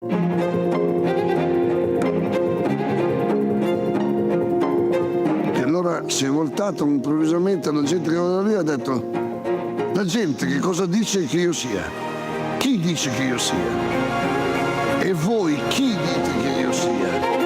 E allora si è voltato improvvisamente alla gente che era lì e ha detto: la gente che cosa dice che io sia? Chi dice che io sia? E voi chi dite che io sia?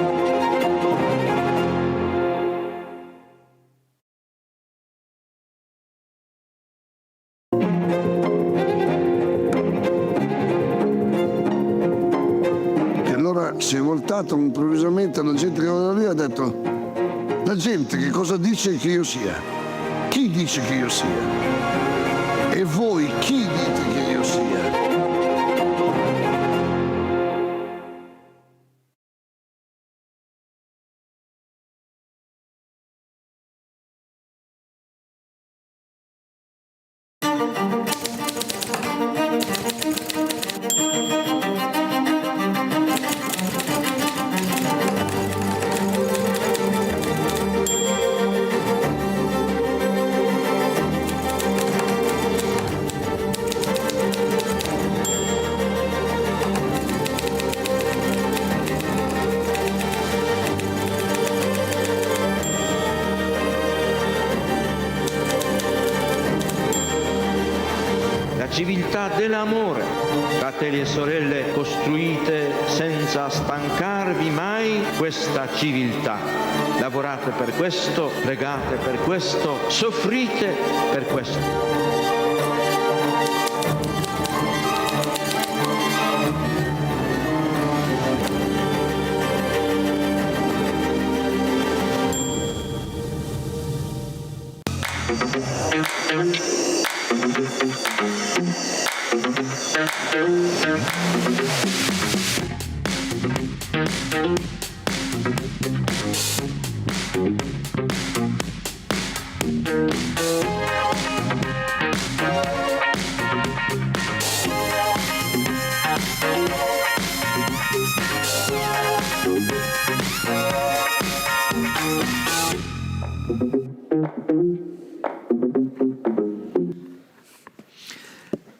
E allora si è voltato improvvisamente alla gente che era lì e ha detto: la gente che cosa dice che io sia? Chi dice che io sia? E voi chi dite che io sia? Civiltà dell'amore, fratelli e sorelle, costruite senza stancarvi mai questa civiltà. Lavorate per questo, pregate per questo, soffrite per questo.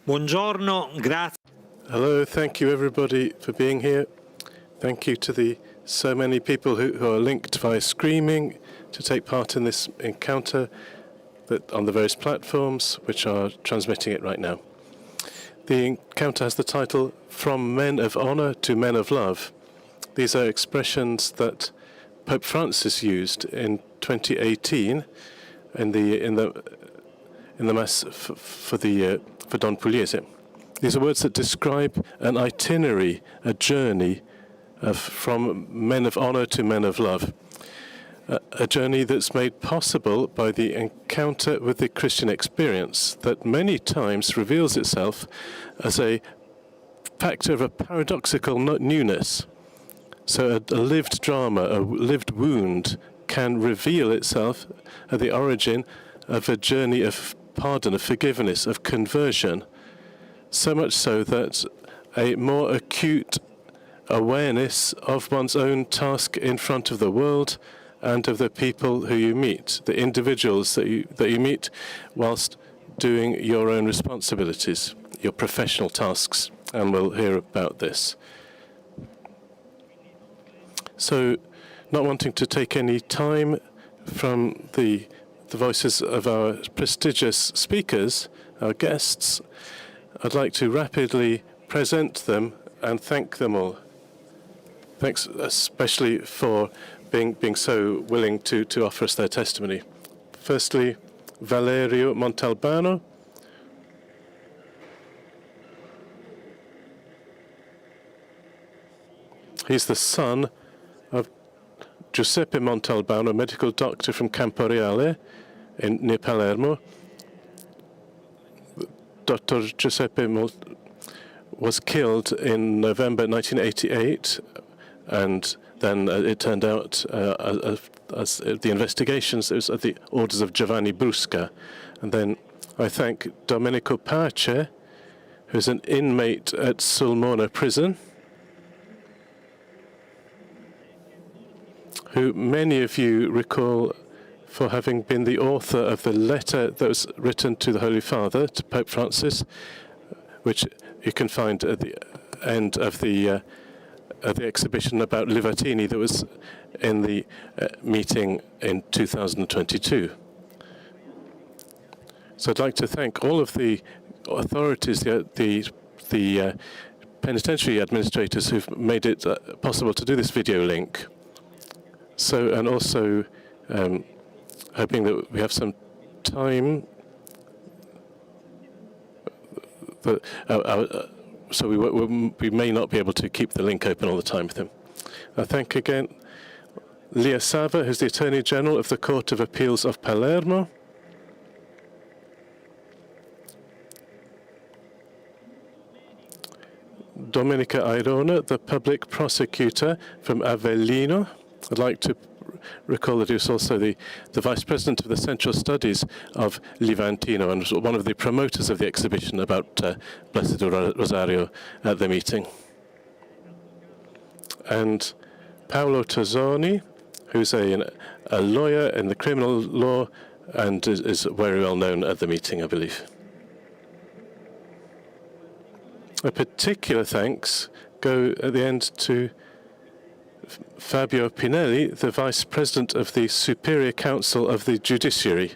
Buongiorno, grazie. Hello, thank you everybody for being here. Thank you to the so many people who are linked via streaming to take part in this encounter on the various platforms which are transmitting it right now. The encounter has the title From Men of Honor to Men of Love. These are expressions that Pope Francis used in 2018 in the Mass for Don Puglisi. These are words that describe an itinerary, a journey from men of honor to men of love. A journey that's made possible by the encounter with the Christian experience that many times reveals itself as a factor of a paradoxical newness. So a lived drama, a lived wound can reveal itself at the origin of a journey of pardon, of forgiveness, of conversion, so much so that a more acute awareness of one's own task in front of the world and of the people who you meet, the individuals that you meet whilst doing your own responsibilities, your professional tasks, and we'll hear about this. So, not wanting to take any time from the voices of our prestigious speakers, our guests, I'd like to rapidly present them and thank them all. Thanks especially for being so willing to offer us their testimony. Firstly, Valerio Montalbano. He's the son of Giuseppe Montalbano, a medical doctor from Camporeale near Palermo. Dr. Giuseppe was killed in November 1988, and then it turned out, as the investigations, it was at the orders of Giovanni Brusca. And then I thank Domenico, who's an inmate at Sulmona prison, who many of you recall for having been the author of the letter that was written to the Holy Father, to Pope Francis, which you can find at the end of the the exhibition about Livatini that was in the meeting in 2022. So I'd like to thank all of the authorities, the penitentiary administrators who've made it possible to do this video link. So, and also hoping that we have some time. So we may not be able to keep the link open all the time with him. I thank again Sava, who's the Attorney General of the Court of Appeals of Palermo. Domenico Airoma, the Public Prosecutor from Avellino. I'd like to recall that he was also the Vice President of the Central Studies of Livatino and was one of the promoters of the exhibition about Blessed Rosario at the meeting. And Paolo Tosoni, who's a lawyer in the criminal law and is very well known at the meeting, I believe. A particular thanks go at the end to Fabio Pinelli, the Vice President of the Superior Council of the Judiciary,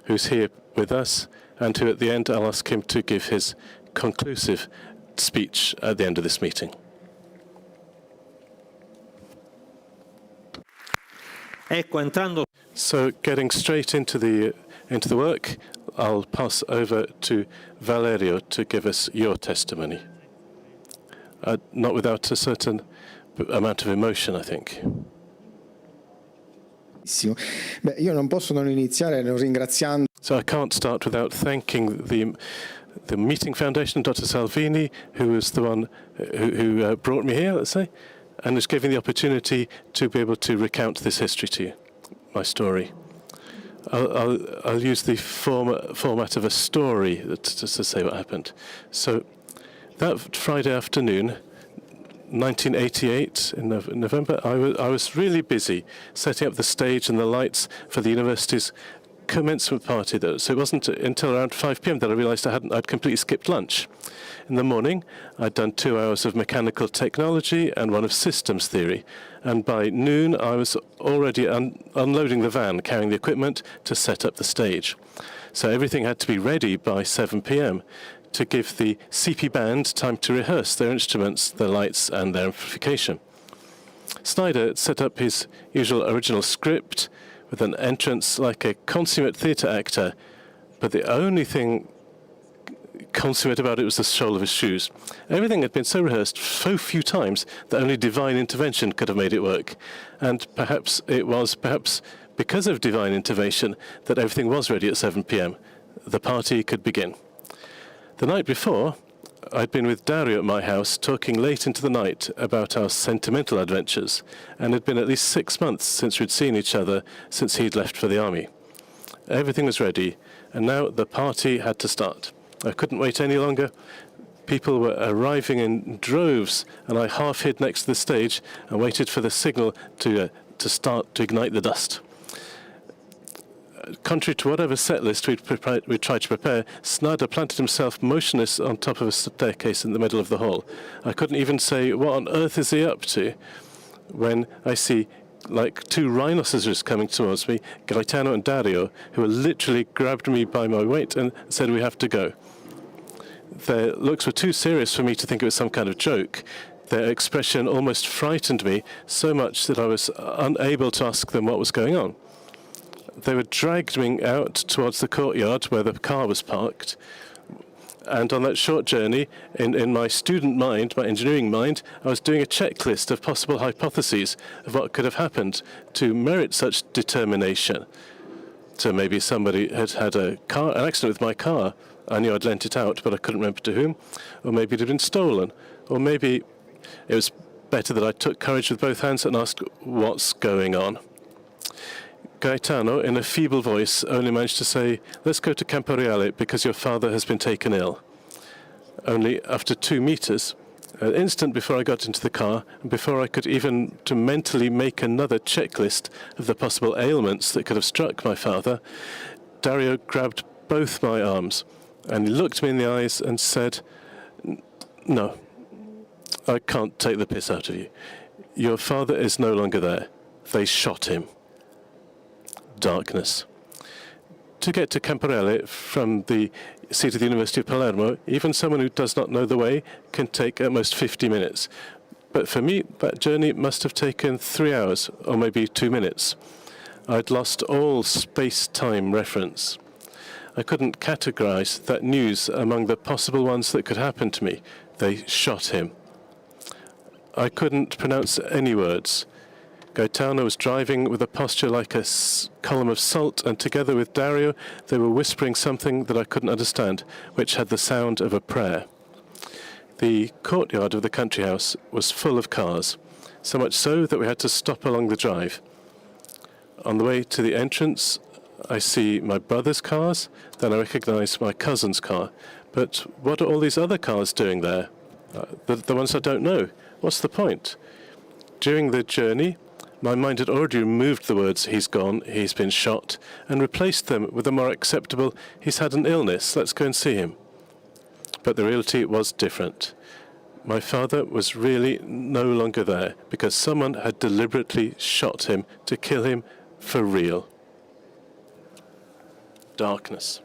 who's here with us, and who at the end I'll ask him to give his conclusive speech at the end of this meeting. So getting straight into the work, I'll pass over to Valerio to give us your testimony. Not without a certain amount of emotion, I think. So I can't start without thanking the Meeting Foundation, Dr. Salvini, who was the one who brought me here, let's say, and is giving the opportunity to be able to recount this history to you, my story. I'll use the format of a story just to say what happened. So that Friday afternoon, 1988, in November, I was really busy setting up the stage and the lights for the university's commencement party. So it wasn't until around 5 p.m. that I realized I'd completely skipped lunch. In the morning, I'd done 2 hours of mechanical technology and 1 of systems theory. And by noon, I was already unloading the van, carrying the equipment to set up the stage. So everything had to be ready by 7 p.m. to give the CP band time to rehearse their instruments, their lights, and their amplification. Snyder set up his usual original script with an entrance like a consummate theatre actor, but the only thing consummate about it was the sole of his shoes. Everything had been so rehearsed so few times that only divine intervention could have made it work. And perhaps it was because of divine intervention that everything was ready at 7 p.m. The party could begin. The night before, I'd been with Dario at my house talking late into the night about our sentimental adventures, and it had been at least 6 months since we'd seen each other since he'd left for the army. Everything was ready, and now the party had to start. I couldn't wait any longer. People were arriving in droves, and I half hid next to the stage and waited for the signal to start to ignite the dust. Contrary to whatever set list we'd tried to prepare, Snyder planted himself motionless on top of a staircase in the middle of the hall. I couldn't even say, what on earth is he up to, when I see like 2 rhinoceros coming towards me, Gaetano and Dario, who literally grabbed me by my waist and said, we have to go. Their looks were too serious for me to think it was some kind of joke. Their expression almost frightened me so much that I was unable to ask them what was going on. They were dragged me out towards the courtyard where the car was parked. And on that short journey, in my student mind, my engineering mind, I was doing a checklist of possible hypotheses of what could have happened to merit such determination. So maybe somebody had had an accident with my car. I knew I'd lent it out, but I couldn't remember to whom. Or maybe it had been stolen. Or maybe it was better that I took courage with both hands and asked, what's going on? Gaetano, in a feeble voice, only managed to say, let's go to Camporeale because your father has been taken ill. Only after 2 meters, an instant before I got into the car, and before I could even to mentally make another checklist of the possible ailments that could have struck my father, Dario grabbed both my arms, and he looked me in the eyes and said, no, I can't take the piss out of you. Your father is no longer there. They shot him. Darkness. To get to Camporeale from the seat of the University of Palermo, even someone who does not know the way can take at most 50 minutes. But for me, that journey must have taken 3 hours, or maybe 2 minutes. I'd lost all space-time reference. I couldn't categorize that news among the possible ones that could happen to me. They shot him. I couldn't pronounce any words. Gaetano was driving with a posture like a column of salt, and together with Dario, they were whispering something that I couldn't understand, which had the sound of a prayer. The courtyard of the country house was full of cars, so much so that we had to stop along the drive. On the way to the entrance, I see my brother's cars, then I recognize my cousin's car. But what are all these other cars doing there? The ones I don't know. What's the point? During the journey, my mind had already removed the words, he's gone, he's been shot, and replaced them with a more acceptable, he's had an illness, let's go and see him. But the reality was different. My father was really no longer there because someone had deliberately shot him to kill him for real. Darkness.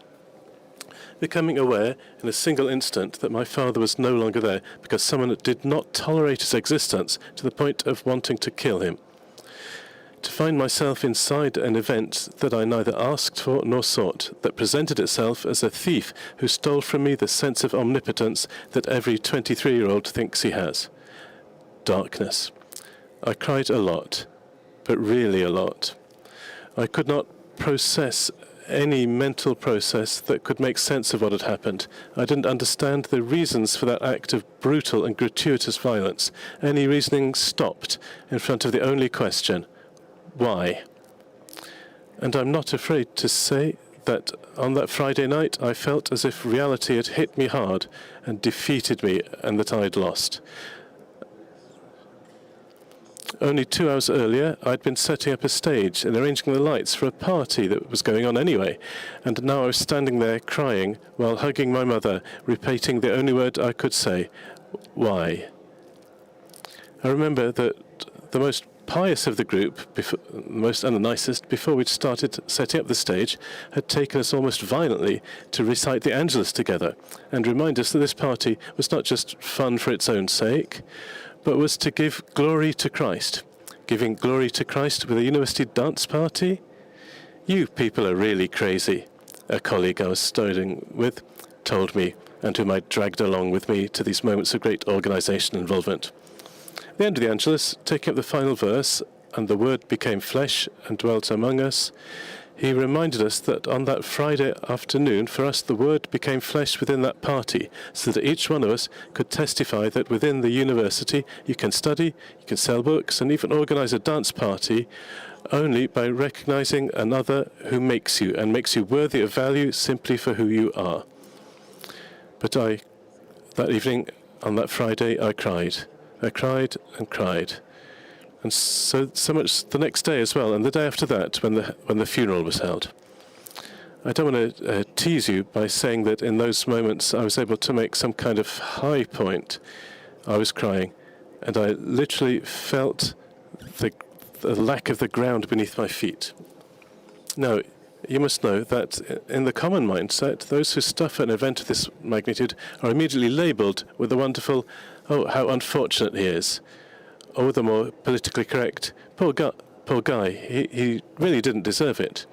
Becoming aware in a single instant that my father was no longer there because someone did not tolerate his existence to the point of wanting to kill him. To find myself inside an event that I neither asked for nor sought, that presented itself as a thief who stole from me the sense of omnipotence that every 23-year-old thinks he has. Darkness. I cried a lot, but really a lot. I could not process any mental process that could make sense of what had happened. I didn't understand the reasons for that act of brutal and gratuitous violence. Any reasoning stopped in front of the only question, why? And I'm not afraid to say that on that Friday night I felt as if reality had hit me hard and defeated me and that I had lost. Only 2 hours earlier, I'd been setting up a stage and arranging the lights for a party that was going on anyway, and now I was standing there crying while hugging my mother, repeating the only word I could say, why? I remember that the most pious of the group, and the nicest, before we'd started setting up the stage, had taken us almost violently to recite the Angelus together and remind us that this party was not just fun for its own sake, but was to give glory to Christ. Giving glory to Christ with a university dance party? You people are really crazy, a colleague I was studying with told me, and whom I dragged along with me to these moments of great organisation involvement. At the end of the Angelus, taking up the final verse, and the Word became flesh and dwelt among us, he reminded us that on that Friday afternoon, for us, the Word became flesh within that party, so that each one of us could testify that within the university you can study, you can sell books, and even organise a dance party only by recognising another who makes you, and makes you worthy of value simply for who you are. But that evening, on that Friday, I cried. I cried and cried. And so much the next day as well, and the day after that, when the funeral was held. I don't want to tease you by saying that in those moments I was able to make some kind of high point. I was crying, and I literally felt the lack of the ground beneath my feet. Now, you must know that in the common mindset, those who stuff an event of this magnitude are immediately labelled with the wonderful, oh, how unfortunate he is. Or the more politically correct, poor guy, he really didn't deserve it.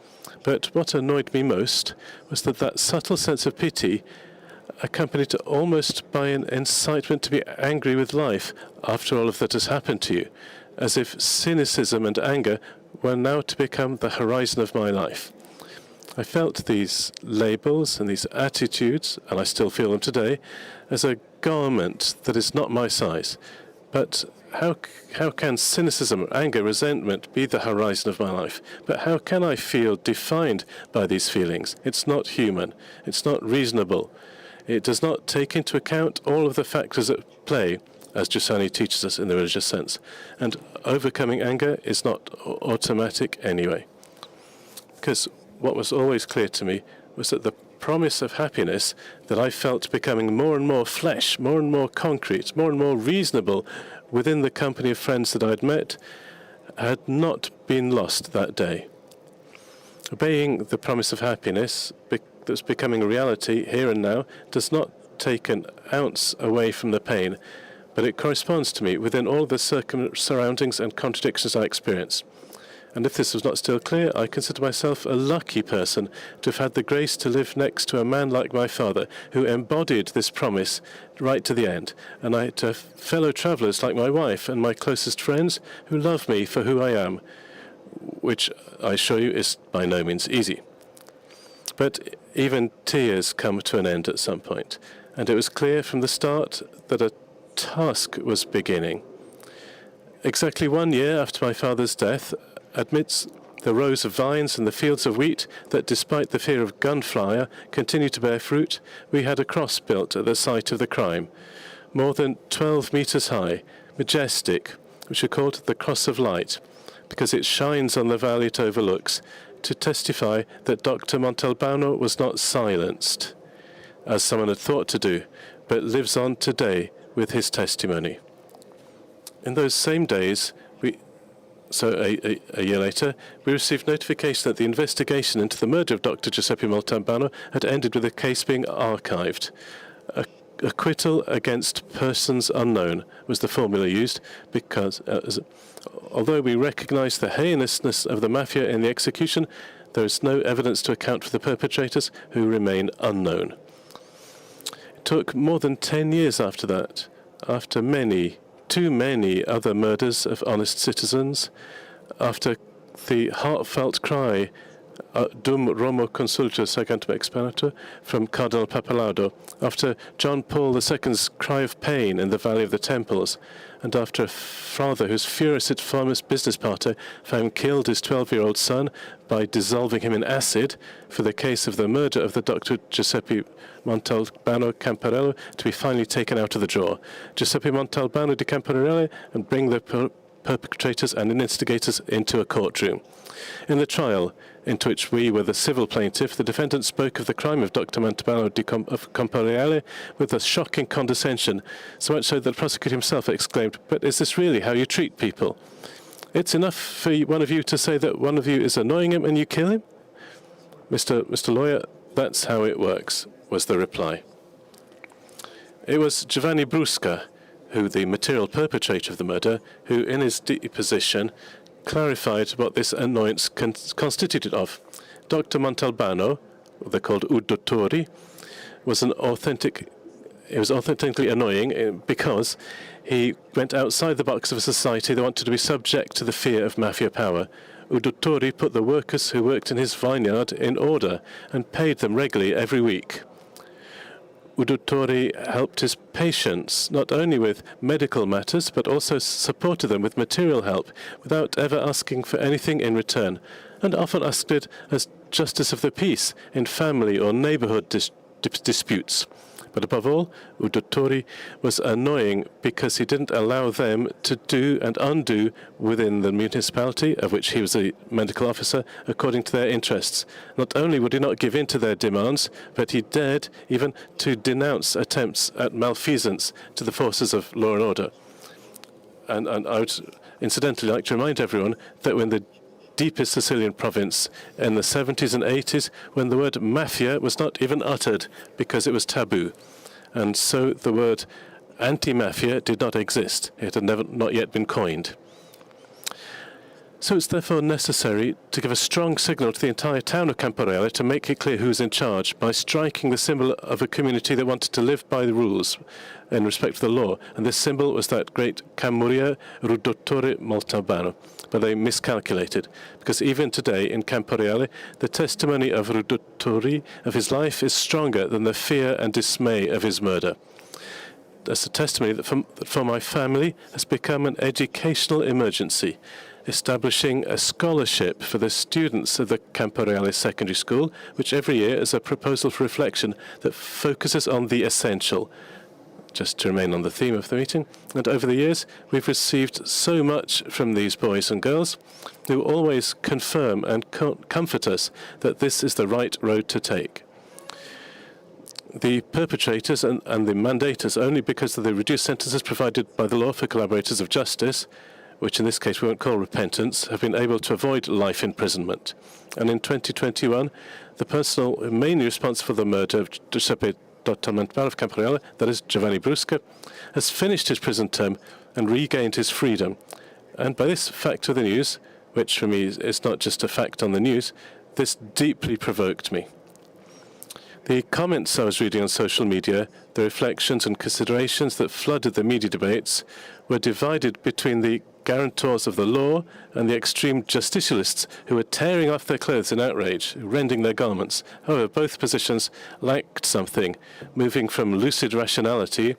But what annoyed me most was that subtle sense of pity accompanied almost by an incitement to be angry with life after all of that has happened to you, as if cynicism and anger were now to become the horizon of my life. I felt these labels and these attitudes, and I still feel them today, as a garment that is not my size. But how can cynicism, anger, resentment be the horizon of my life? But how can I feel defined by these feelings? It's not human. It's not reasonable. It does not take into account all of the factors at play, as Giovanni teaches us in the religious sense. And overcoming anger is not automatic anyway. Because what was always clear to me was that the promise of happiness that I felt becoming more and more flesh, more and more concrete, more and more reasonable within the company of friends that I'd met had not been lost that day. Obeying the promise of happiness that's becoming a reality here and now does not take an ounce away from the pain, but it corresponds to me within all the surroundings and contradictions I experience. And if this was not still clear, I consider myself a lucky person to have had the grace to live next to a man like my father, who embodied this promise right to the end, and I to fellow travellers like my wife and my closest friends who love me for who I am, which I assure you is by no means easy. But even tears come to an end at some point, and it was clear from the start that a task was beginning. Exactly 1 year after my father's death, amidst the rows of vines and the fields of wheat that, despite the fear of gunfire, continued to bear fruit, we had a cross built at the site of the crime, more than 12 meters high, majestic, which we called the Cross of Light, because it shines on the valley it overlooks, to testify that Dr. Montalbano was not silenced, as someone had thought to do, but lives on today with his testimony. In those same days, a year later, we received notification that the investigation into the murder of Dr. Giuseppe Montalbano had ended with the case being archived. Acquittal against persons unknown was the formula used because, although we recognize the heinousness of the mafia in the execution, there is no evidence to account for the perpetrators, who remain unknown. It took more than 10 years after that, after too many other murders of honest citizens, after the heartfelt cry, Dum Romo Consultus Agantum Expanator, from Cardinal Pappalardo, after John Paul II's cry of pain in the Valley of the Temples, and after a father whose furious et famous business party found killed his 12-year-old son by dissolving him in acid for the case of the murder of the Dr. Giuseppe Montalbano Camporeale to be finally taken out of the drawer. Giuseppe Montalbano di Camporeale, and bring the perpetrators and instigators into a courtroom. In the trial, into which we were the civil plaintiff, the defendant spoke of the crime of Dr. Montalbano of Camporeale with a shocking condescension, so much so that the prosecutor himself exclaimed, "But is this really how you treat people? It's enough for one of you to say that one of you is annoying him and you kill him?" Mr. Lawyer, that's how it works, was the reply. It was Giovanni Brusca, the material perpetrator of the murder, who in his deposition clarified what this annoyance constituted of. Dr. Montalbano, they're called Udottori, was authentically annoying because he went outside the box of a society that wanted to be subject to the fear of mafia power. Udottori put the workers who worked in his vineyard in order and paid them regularly every week. Udottori helped his patients not only with medical matters, but also supported them with material help without ever asking for anything in return, and often asked it as justice of the peace in family or neighborhood disputes. But above all, Udottori was annoying because he didn't allow them to do and undo within the municipality, of which he was a medical officer, according to their interests. Not only would he not give in to their demands, but he dared even to denounce attempts at malfeasance to the forces of law and order. And I would incidentally like to remind everyone that when the deepest Sicilian province in the 70s and 80s, when the word mafia was not even uttered because it was taboo. And so the word anti-mafia did not exist. It had not yet been coined. So it's therefore necessary to give a strong signal to the entire town of Camporeale to make it clear who's in charge by striking the symbol of a community that wanted to live by the rules in respect to the law. And this symbol was that great Cammuria Rudottore Montalbano. But they miscalculated, because even today in Camporeale, the testimony of Rudottori of his life is stronger than the fear and dismay of his murder. That's a testimony that for my family has become an educational emergency, establishing a scholarship for the students of the Camporeale Secondary School, which every year is a proposal for reflection that focuses on the essential. Just to remain on the theme of the meeting, and over the years we've received so much from these boys and girls who always confirm and comfort us that this is the right road to take. the perpetrators and the mandators, only because of the reduced sentences provided by the law for collaborators of justice, which in this case we won't call repentance, have been able to avoid life imprisonment. And in 2021, the person mainly responsible for the murder of Giuseppe of Camporeale, that is Giovanni Brusca, has finished his prison term and regained his freedom. And by this fact of the news, which for me is not just a fact on the news, this deeply provoked me. The comments I was reading on social media, the reflections and considerations that flooded the media debates, were divided between the guarantors of the law and the extreme justicialists who were tearing off their clothes in outrage, rending their garments. However, both positions lacked something, moving from lucid rationality,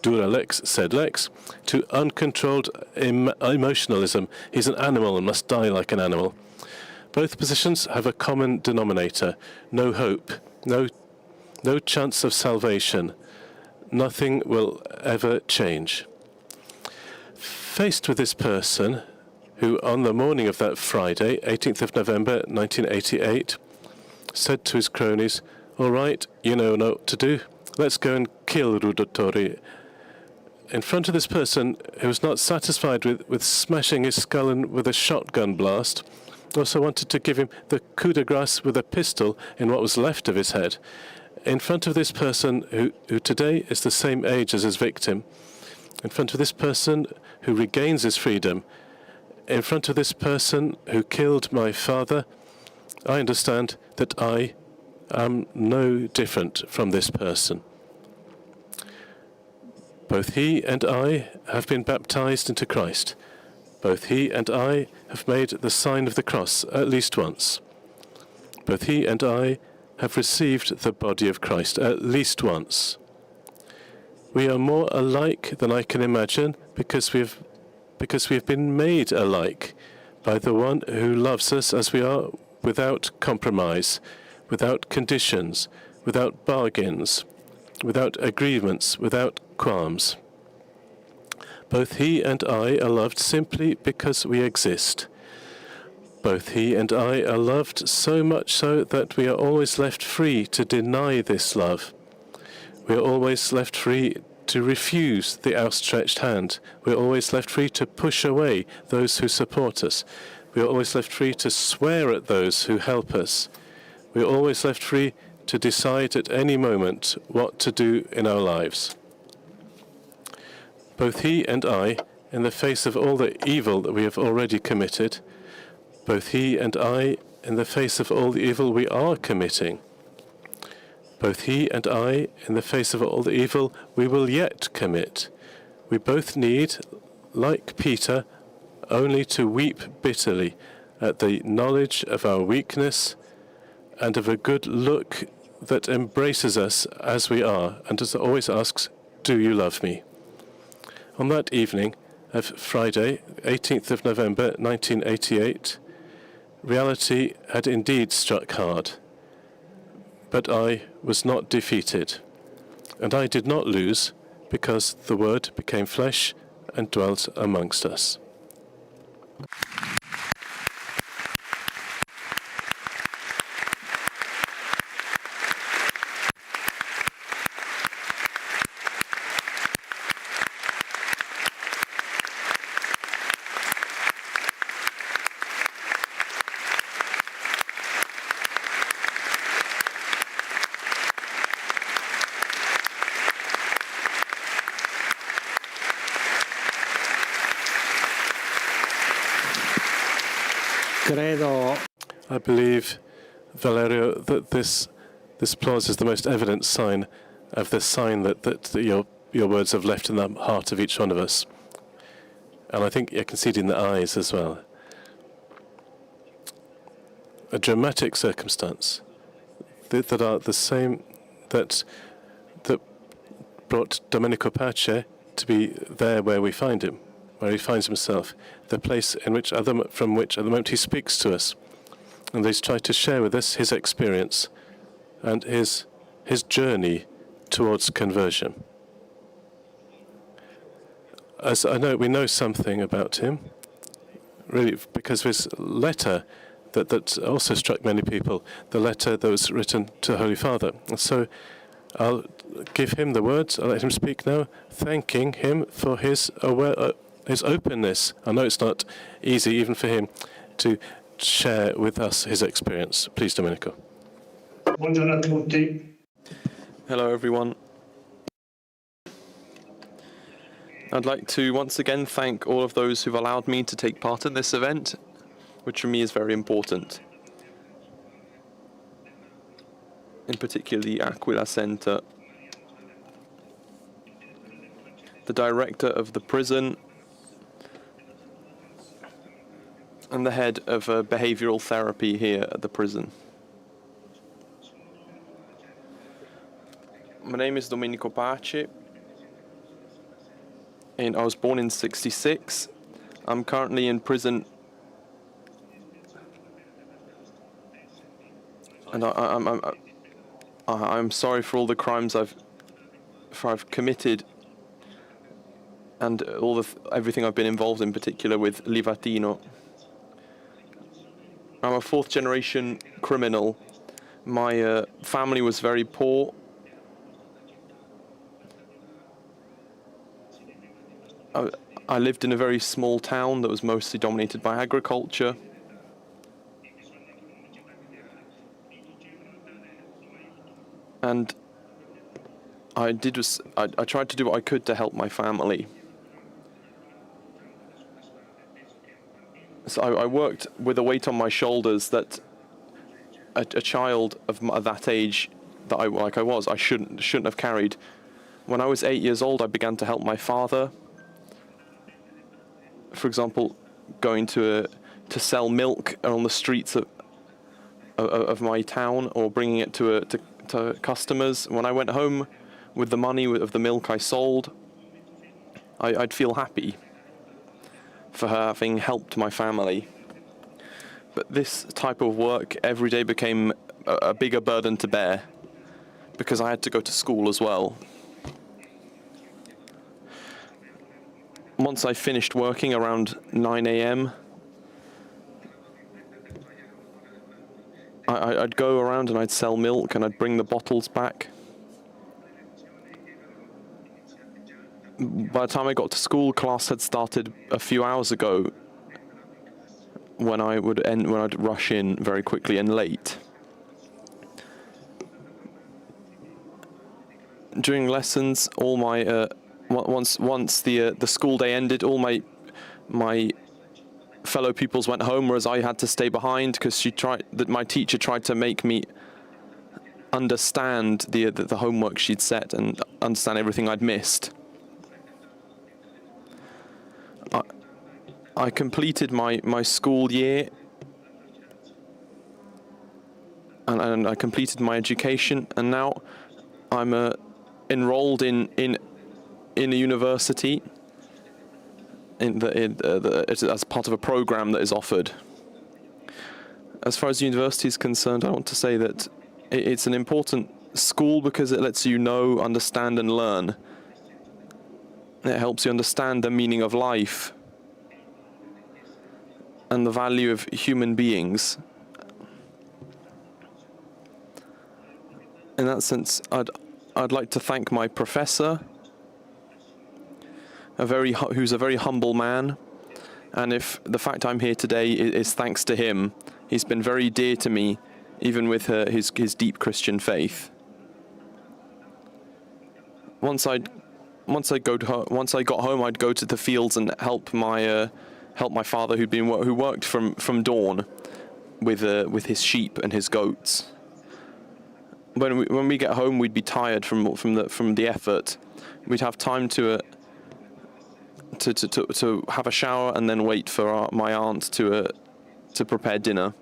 dura lex, sed lex, to uncontrolled emotionalism. He's an animal and must die like an animal. Both positions have a common denominator: no hope, no chance of salvation. Nothing will ever change. Faced with this person, who on the morning of that Friday, 18th of November 1988, said to his cronies, "All right, you know what to do. Let's go and kill Rudotori." In front of this person, who was not satisfied with smashing his skull in with a shotgun blast, also wanted to give him the coup de grace with a pistol in what was left of his head. In front of this person, who today is the same age as his victim, in front of this person who regains his freedom, in front of this person who killed my father, I understand that I am no different from this person. Both he and I have been baptized into Christ. Both he and I have made the sign of the cross at least once. Both he and I have received the body of Christ at least once. We are more alike than I can imagine because we have been made alike by the one who loves us as we are, without compromise, without conditions, without bargains, without agreements, without qualms. Both he and I are loved simply because we exist. Both he and I are loved so much so that we are always left free to deny this love. We are always left free to refuse the outstretched hand. We are always left free to push away those who support us. We are always left free to swear at those who help us. We are always left free to decide at any moment what to do in our lives. Both he and I, in the face of all the evil that we have already committed, both he and I, in the face of all the evil we are committing, both he and I, in the face of all the evil we will yet commit, we both need, like Peter, only to weep bitterly at the knowledge of our weakness and of a good look that embraces us as we are and as always asks, "Do you love me?" On that evening of Friday, 18th of November 1988, reality had indeed struck hard. But I was not defeated, and I did not lose because the Word became flesh and dwelt amongst us. I believe, Valerio, that this applause is the most evident sign of the sign that your words have left in the heart of each one of us. And I think I can see it in the eyes as well. A dramatic circumstance that are the same that brought Domenico Pace to be there where we find him, where he finds himself, the place from which at the moment he speaks to us. And he's tried to share with us his experience and his journey towards conversion. As I know, we know something about him, really, because of his letter that also struck many people, the letter that was written to Holy Father. And so I'll give him the words. I'll let him speak now, thanking him for his openness. I know it's not easy, even for him, to share with us his experience. Please, Domenico. Buongiorno a tutti. Hello, everyone. I'd like to once again thank all of those who've allowed me to take part in this event, which for me is very important. In particular, the Aquila Center, the director of the prison, and the head of behavioral therapy here at the prison. My name is Domenico Pace, and I was born in '66. I'm currently in prison, and I'm sorry for all the crimes I've committed, and everything I've been involved in, particular with Livatino. I'm a fourth generation criminal. My family was very poor. I lived in a very small town that was mostly dominated by agriculture. And I tried to do what I could to help my family. So I worked with a weight on my shoulders that a child of that age that I was, I shouldn't have carried. When I was 8 years old, I began to help my father. For example, going to sell milk on the streets of my town, or bringing it to customers. When I went home with the money of the milk I sold, I'd feel happy for having helped my family. But this type of work every day became a bigger burden to bear, because I had to go to school as well. Once I finished working around 9 a.m., I'd go around and I'd sell milk, and I'd bring the bottles back. By the time I got to school, class had started a few hours ago, when I'd rush in very quickly and late. During lessons, all my once the school day ended, all my fellow pupils went home, whereas I had to stay behind because my teacher tried to make me understand the homework she'd set and understand everything I'd missed. I completed my school year, and I completed my education, and now I'm enrolled in a university as part of a program that is offered. As far as university is concerned, I want to say that it's an important school because it lets you know, understand, and learn. It helps you understand the meaning of life and the value of human beings. In that sense, I'd like to thank my professor, who's a very humble man, and if the fact I'm here today is thanks to him. He's been very dear to me, even with his deep Christian faith. Once I got home, I'd go to the fields and help my father, who worked from dawn with his sheep and his goats. When we get home, we'd be tired from the effort. We'd have time to have a shower and then wait for my aunt to prepare dinner.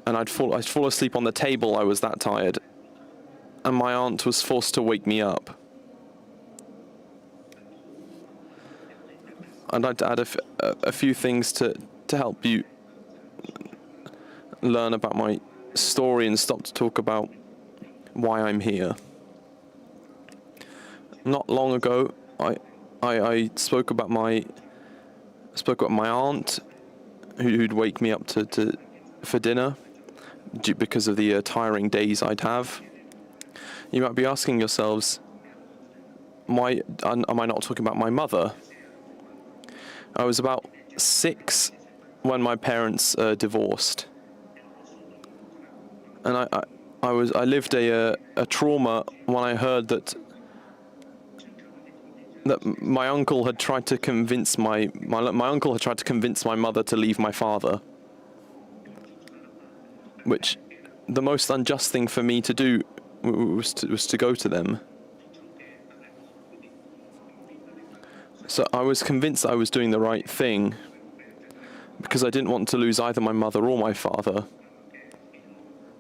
And I'd fall asleep on the table. I was that tired, and my aunt was forced to wake me up. I'd like to add a few things to help you learn about my story and stop to talk about why I'm here. Not long ago, I spoke about my aunt who'd wake me up for dinner because of the tiring days I'd have. You might be asking yourselves, why am I not talking about my mother? I was about 6 when my parents divorced, and I lived a trauma when I heard that my uncle had tried to convince my uncle had tried to convince my mother to leave my father, which the most unjust thing for me to do was to go to them. So I was convinced I was doing the right thing because I didn't want to lose either my mother or my father.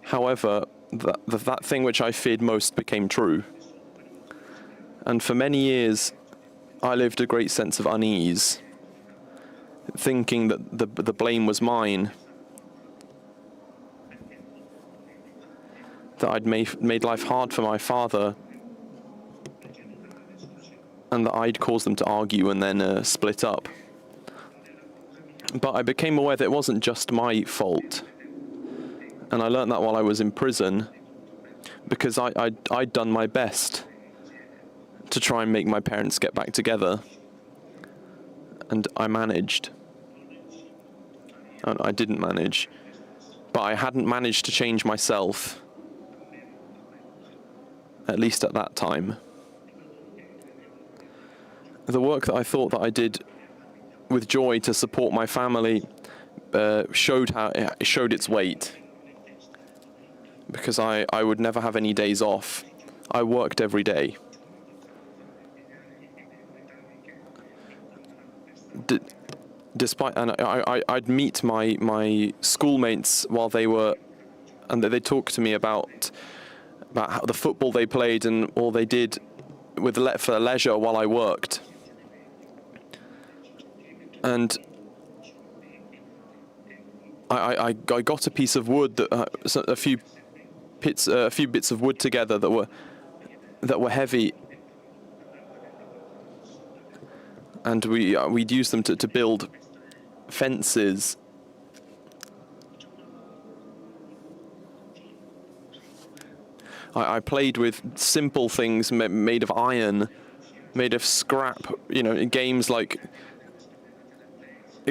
However, that thing which I feared most became true. And for many years, I lived a great sense of unease, thinking that the blame was mine, that I'd made life hard for my father, and that I'd caused them to argue and then split up. But I became aware that it wasn't just my fault, and I learned that while I was in prison, because I'd done my best to try and make my parents get back together, and I managed. And I didn't manage, but I hadn't managed to change myself, at least at that time. The work that I thought that I did with joy to support my family showed its weight, because I would never have any days off. I worked every day. Despite, and I'd meet my schoolmates while they were, and they talked to me about how the football they played and all they did for leisure while I worked. And I got a piece of wood that a few bits of wood together that were heavy, and we'd use them to build fences. I played with simple things made of iron, made of scrap, games like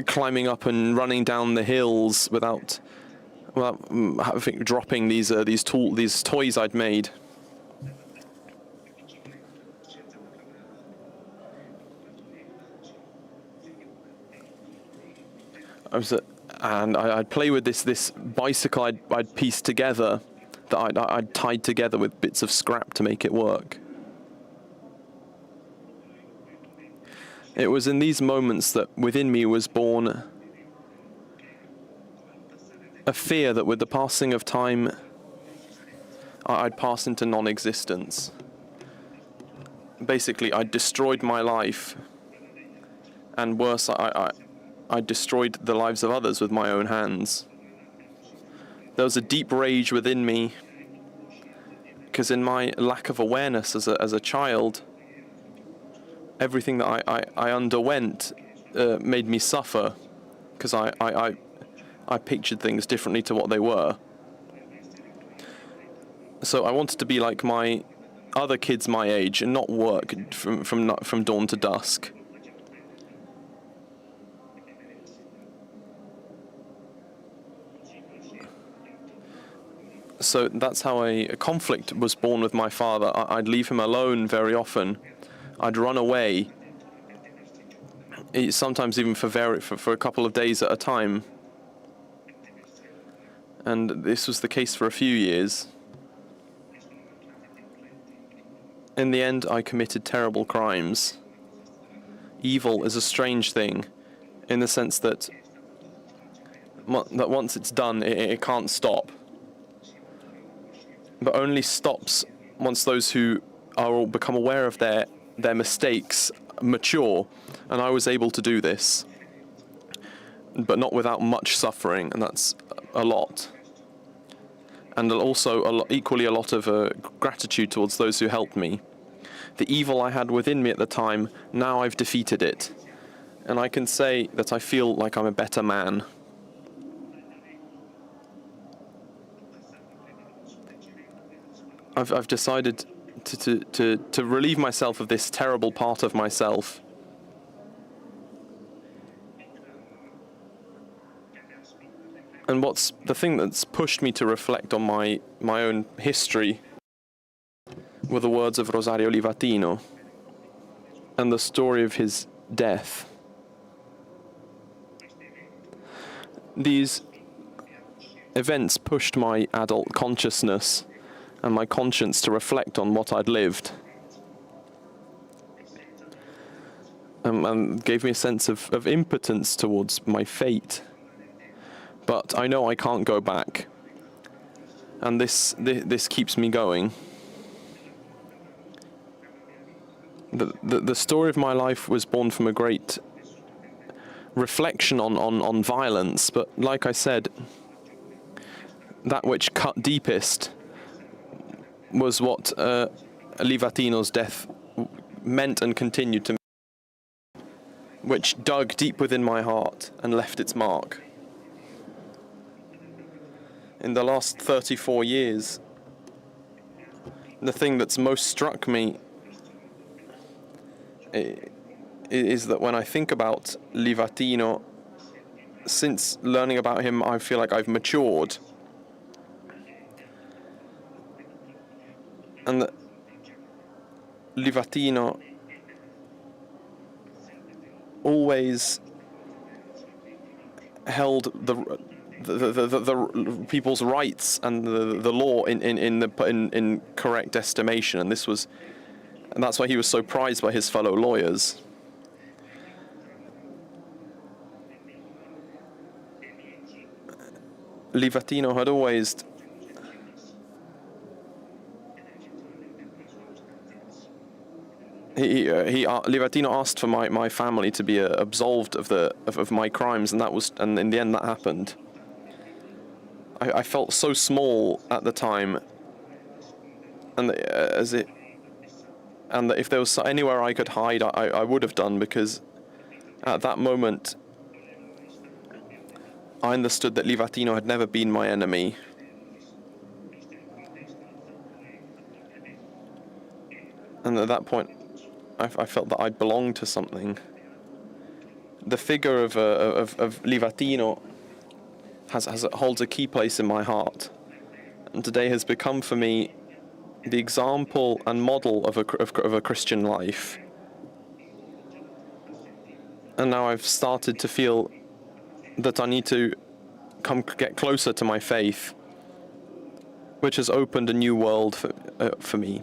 climbing up and running down the hills without dropping these toys I'd made. I'd play with this bicycle I'd pieced together, that I'd tied together with bits of scrap to make it work. It was in these moments that within me was born a fear that with the passing of time, I'd pass into non-existence. Basically, I'd destroyed my life, and worse, I destroyed the lives of others with my own hands. There was a deep rage within me, because in my lack of awareness as a child, everything that I underwent made me suffer, because I pictured things differently to what they were. So I wanted to be like my other kids my age and not work from dawn to dusk. So that's how a conflict was born with my father. I'd leave him alone very often. I'd run away, sometimes even for a couple of days at a time. And this was the case for a few years. In the end, I committed terrible crimes. Evil is a strange thing, in the sense that once it's done, it can't stop. But only stops once those who are become aware of their mistakes mature, and I was able to do this, but not without much suffering, and that's a lot. And also equally a lot of gratitude towards those who helped me. The evil I had within me at the time, now I've defeated it, and I can say that I feel like I'm a better man. I've decided to relieve myself of this terrible part of myself. And what's the thing that's pushed me to reflect on my own history were the words of Rosario Livatino and the story of his death. These events pushed my adult consciousness and my conscience to reflect on what I'd lived, and gave me a sense of impotence towards my fate. But I know I can't go back, and this keeps me going. The story of my life was born from a great reflection on violence, but like I said, that which cut deepest was what Livatino's death meant and continued to me, which dug deep within my heart and left its mark. In the last 34 years, the thing that's most struck me is that when I think about Livatino, since learning about him, I feel like I've matured. And that Livatino always held the people's rights and the law in correct estimation, and that's why he was so prized by his fellow lawyers. Livatino had always Livatino asked for my family to be absolved of my crimes, and in the end that happened. I felt so small at the time, and that if there was anywhere I could hide, I would have done, because at that moment I understood that Livatino had never been my enemy. And at that point, I felt that I belonged to something. The figure of Livatino holds a key place in my heart, and today has become for me the example and model of a Christian life. And now I've started to feel that I need to get closer to my faith, which has opened a new world for me.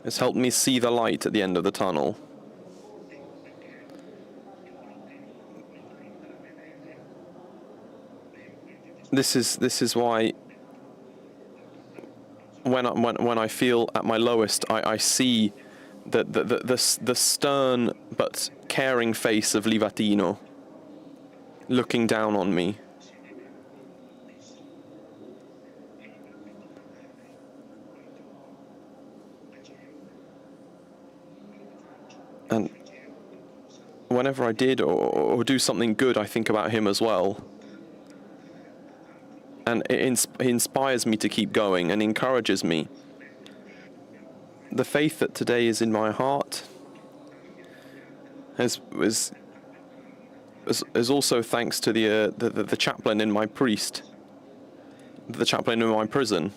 It's helped me see the light at the end of the tunnel. This is why when I feel at my lowest, I see the stern but caring face of Livatino looking down on me. And whenever I did or do something good, I think about him as well. And it inspires me to keep going and encourages me. The faith that today is in my heart is also thanks to the chaplain in my the chaplain in my prison.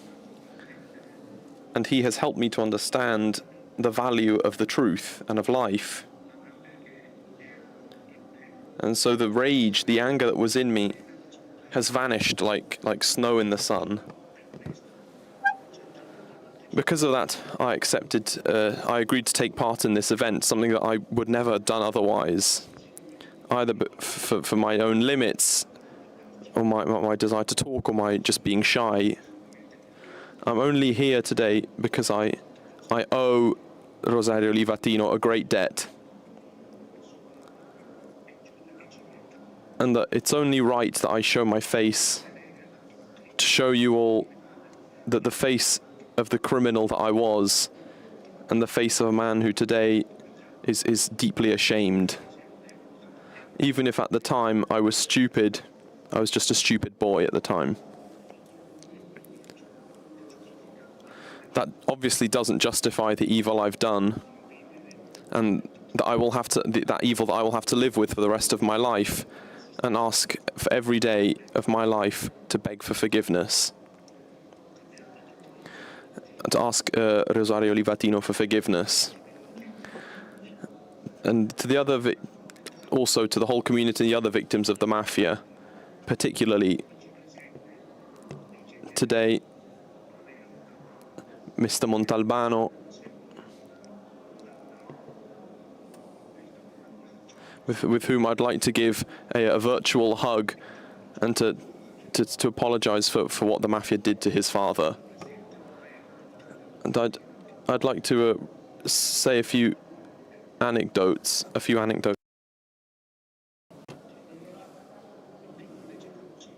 And he has helped me to understand the value of the truth and of life. And so the rage, the anger that was in me has vanished like snow in the sun. Because of that, I agreed to take part in this event, something that I would never have done otherwise, either for my own limits, or my desire to talk, or my just being shy. I'm only here today because I owe Rosario Livatino a great debt. And that it's only right that I show my face to show you all that the face of the criminal that I was and the face of a man who today is deeply ashamed. Even if at the time I was stupid, I was just a stupid boy at the time. that obviously doesn't justify the evil I've done, and that I will have to that evil that I will have to live with for the rest of my life, and ask for every day of my life to beg for forgiveness, to ask Rosario Livatino for forgiveness, and to the other, also to the whole community, the other victims of the mafia, particularly today, Mr. Montalbano, with whom I'd like to give a virtual hug and to apologize for what the mafia did to his father. And I'd like to say a few anecdotes.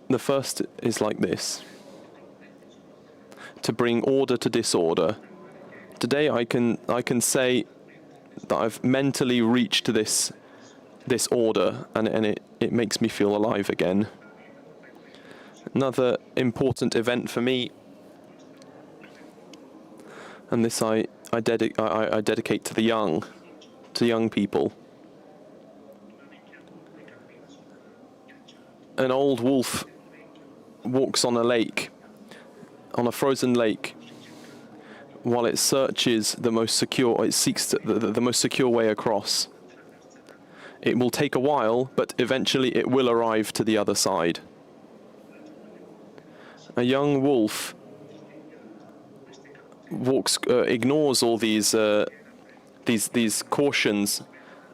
The first is like this: to bring order to disorder. Today I can say that I've mentally reached this order, and it makes me feel alive again. Another important event for me, and this I dedicate to young people. An old wolf walks on a frozen lake, while it searches it seeks the most secure way across. It will take a while, but eventually it will arrive to the other side. A young wolf ignores all these cautions,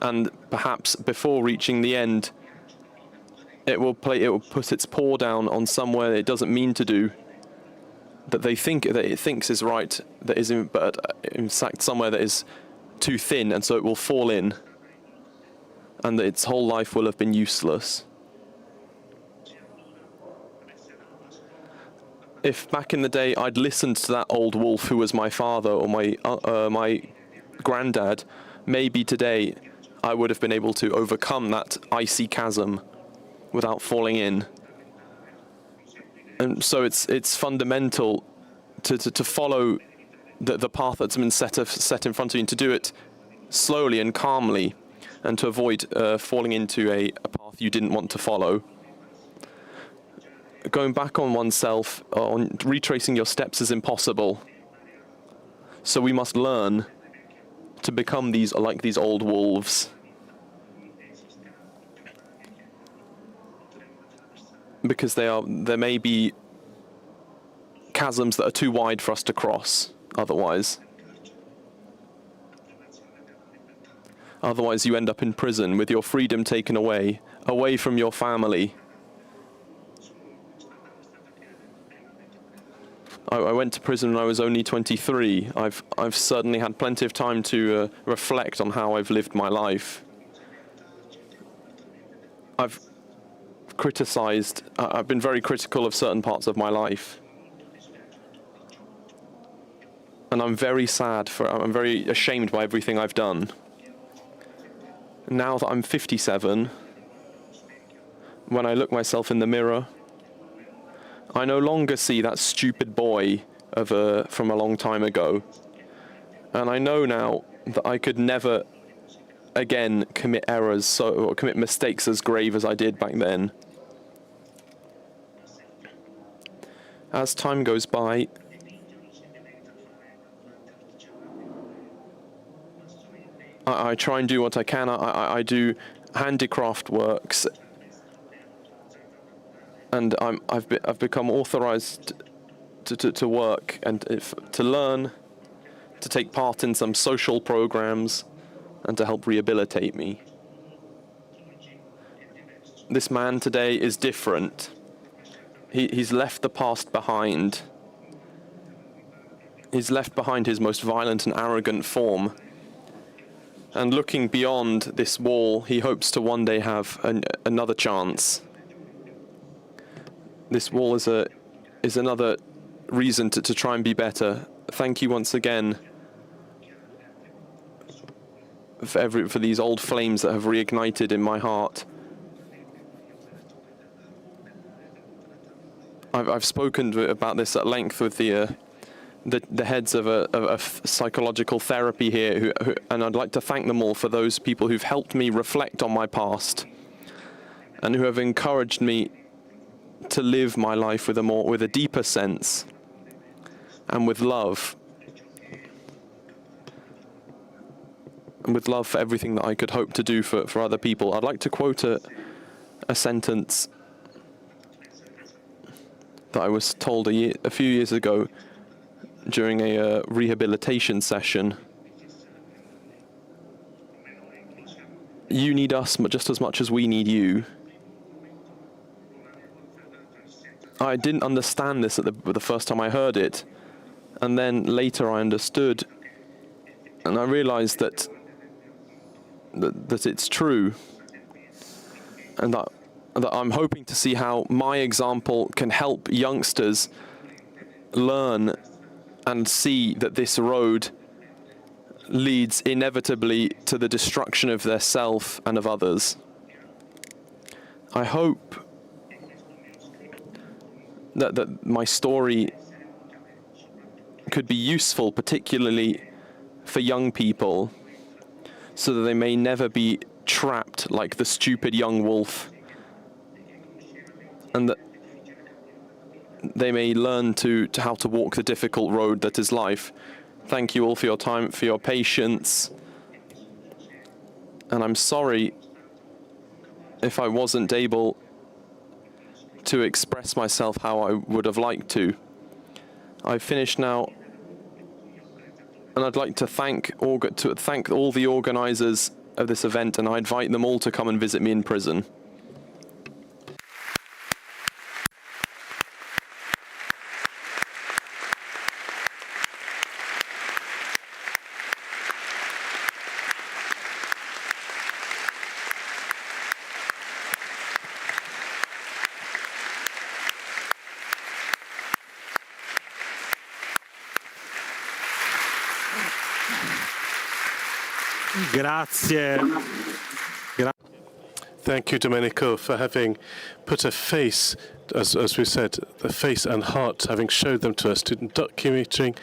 and perhaps before reaching the end, it will put its paw down on somewhere it doesn't mean to do, that it thinks is right, but in fact somewhere that is too thin, and so it will fall in, and that its whole life will have been useless. If back in the day I'd listened to that old wolf who was my father or my granddad, maybe today I would have been able to overcome that icy chasm without falling in. And so it's fundamental to follow the path that's been set in front of you, and to do it slowly and calmly, and to avoid falling into a path you didn't want to follow. Going back on oneself, on retracing your steps is impossible. So we must learn to become these old wolves. Because there may be chasms that are too wide for us to cross otherwise. Otherwise you end up in prison with your freedom taken away from your family. I went to prison when I was only 23. I've certainly had plenty of time to reflect on how I've lived my life. I've been very critical of certain parts of my life. And I'm very I'm very ashamed by everything I've done. Now that I'm 57, when I look myself in the mirror, I no longer see that stupid boy from a long time ago. And I know now that I could never again commit errors or commit mistakes as grave as I did back then. As time goes by, I try and do what I can. I do handicraft works, and I've become authorized to work and to learn, to take part in some social programs, and to help rehabilitate me. This man today is different. He's left the past behind. He's left behind his most violent and arrogant form. And looking beyond this wall, he hopes to one day have another chance. This wall is another reason to try and be better. Thank you once again for these old flames that have reignited in my heart. I've spoken about this at length with the the heads of a psychological therapy here, and I'd like to thank them all for those people who've helped me reflect on my past and who have encouraged me to live my life with a deeper sense and with love. And with love for everything that I could hope to do for other people. I'd like to quote a sentence that I was told a few years ago during a rehabilitation session. You need us just as much as we need you. I didn't understand this the first time I heard it, and then later I understood, and I realized that it's true, and that I'm hoping to see how my example can help youngsters learn and see that this road leads inevitably to the destruction of their self and of others. I hope that my story could be useful, particularly for young people, so that they may never be trapped like the stupid young wolf, and that they may learn to how to walk the difficult road that is life. Thank you all for your time, for your patience, and I'm sorry if I wasn't able to express myself how I would have liked to. I've finished now, and I'd like to thank all the organizers of this event, and I invite them all to come and visit me in prison. Grazie. Thank you, Domenico, for having put a face, as we said, a face and heart, having showed them to us, to documenting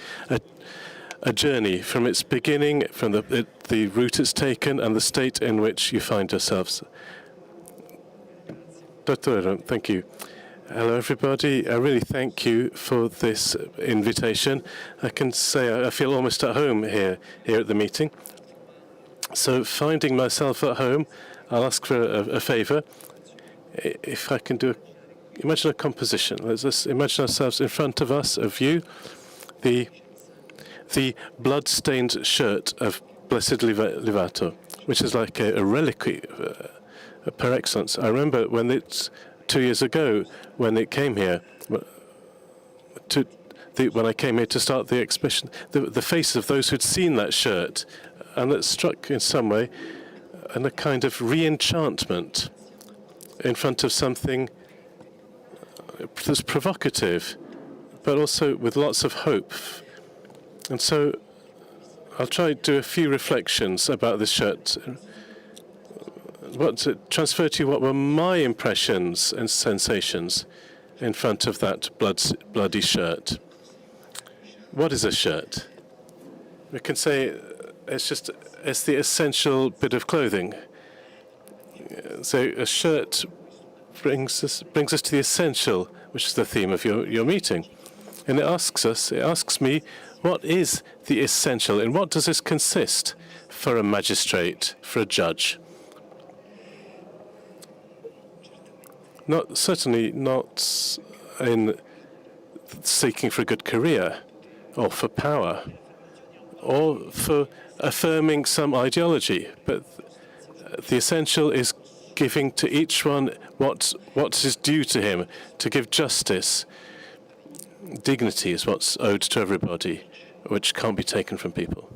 a journey from its beginning, from the route it's taken, and the state in which you find yourselves. Dottore, thank you. Hello, everybody. I really thank you for this invitation. I can say I feel almost at home here at the meeting. So, finding myself at home, I'll ask for a favour. If I can imagine a composition. Let's just imagine ourselves in front of us, of you, the blood-stained shirt of Blessed Livato, which is like a reliquary par excellence. I remember when it's 2 years ago when it came here, when I came here to start the exhibition, the faces of those who'd seen that shirt, and that struck in some way, and a kind of re-enchantment in front of something that's provocative, but also with lots of hope. And so I'll try to do a few reflections about this shirt. Transfer to you what were my impressions and sensations in front of that bloody shirt. What is a shirt? We can say it's the essential bit of clothing. So a shirt brings us to the essential, which is the theme of your meeting. And it asks me, what is the essential? In what does this consist for a magistrate, for a judge? Certainly not in seeking for a good career, or for power, or for affirming some ideology, but the essential is giving to each one what is due to him, to give justice. Dignity is what's owed to everybody, which can't be taken from people.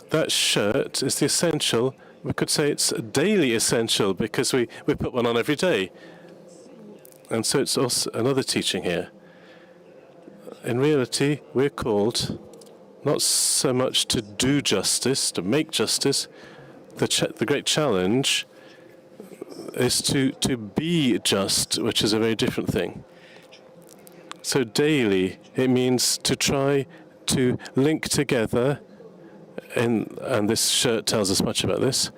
That shirt is the essential. We could say it's a daily essential because we put one on every day. And so it's also another teaching here. In reality, we're called not so much to do justice, to make justice. The great challenge is to be just, which is a very different thing. So daily, it means to try to link together, and this shirt tells us much about this,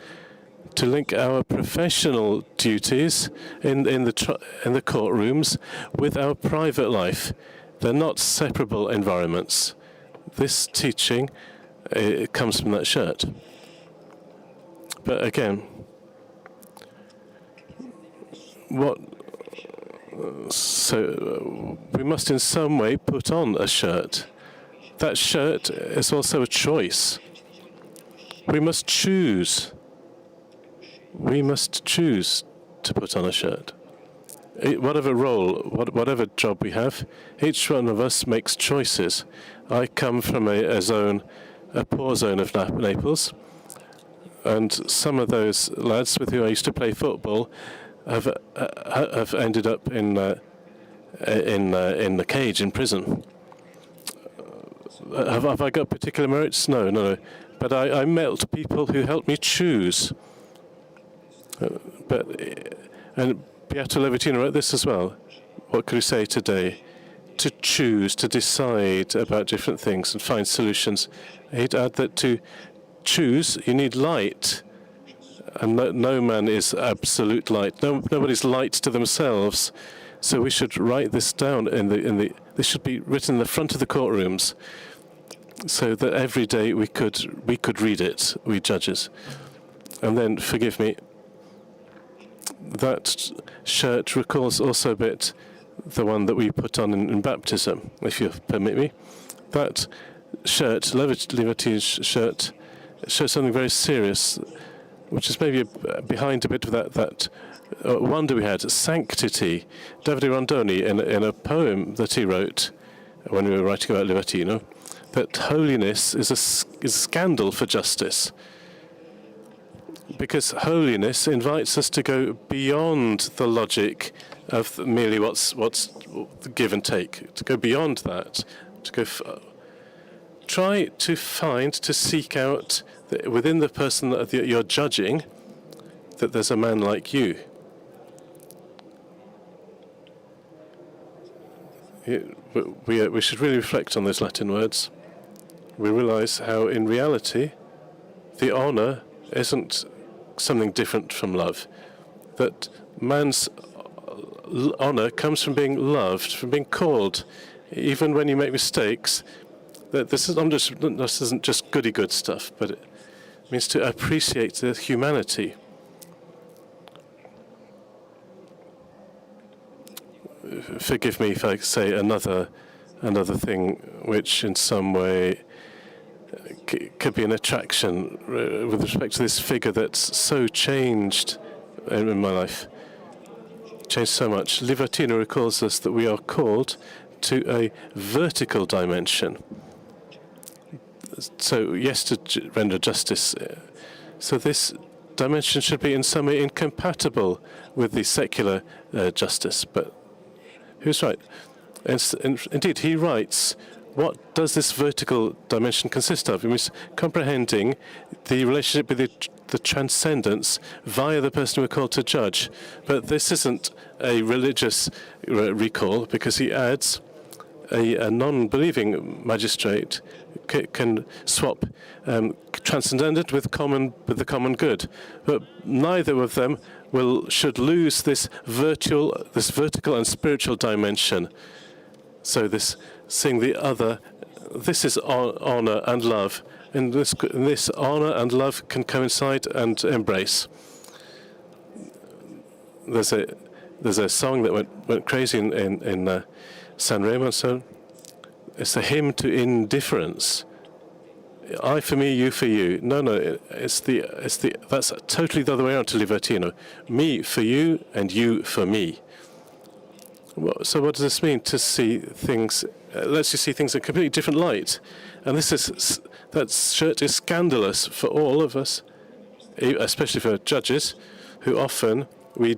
to link our professional duties in the courtrooms with our private life. They're not separable environments. This teaching, it comes from that shirt. But again, so we must in some way put on a shirt. That shirt is also a choice. We must choose. We must choose to put on a shirt. Whatever role, whatever job we have, each one of us makes choices. I come from a poor zone of Naples, and some of those lads with whom I used to play football have ended up in the cage in prison. Have I got particular merits? No. But I met people who helped me choose. And Beato Livatino wrote this as well. What could we say today? To choose, to decide about different things and find solutions. He'd add that to choose, you need light. And no man is absolute light. Nobody's light to themselves. So we should write this down this should be written in the front of the courtrooms, so that every day we could read it, we judges. And then, forgive me, that shirt recalls also a bit the one that we put on in baptism, if you permit me. That shirt, Livatino's shirt, shows something very serious, which is maybe behind a bit of that wonder we had, sanctity. Davide Rondoni, in a poem that he wrote when we were writing about Livatino, that holiness is a scandal for justice, because holiness invites us to go beyond the logic of merely what's the give and take, to go beyond that, to go try to seek out within the person that you're judging, that there's a man like you. We should really reflect on those Latin words. We realize how, in reality, the honor isn't something different from love. That man's honor comes from being loved, from being called, even when you make mistakes. That this isn't just goody-good stuff, but it means to appreciate the humanity. Forgive me if I say another thing which in some way could be an attraction with respect to this figure that's so changed in my life, changed so much. Livatino recalls us that we are called to a vertical dimension. So yes, to render justice. So this dimension should be in some way incompatible with the secular justice. But who's right? Indeed, he writes, what does this vertical dimension consist of? It means comprehending the relationship with the transcendence via the person we're called to judge. But this isn't a religious recall, because he adds a non-believing magistrate can swap transcendent with the common good, but neither of them should lose this vertical and spiritual dimension. So this seeing the other, this is honor and love, and this honor and love can coincide and embrace. There's a song that went crazy in Sanremo, so it's a hymn to indifference. I for me, you for you. No, that's totally the other way around to Livatino. Me for you and you for me. So what does this mean? To see things, lets you see things in a completely different light. And that shirt is scandalous for all of us, especially for judges, who often we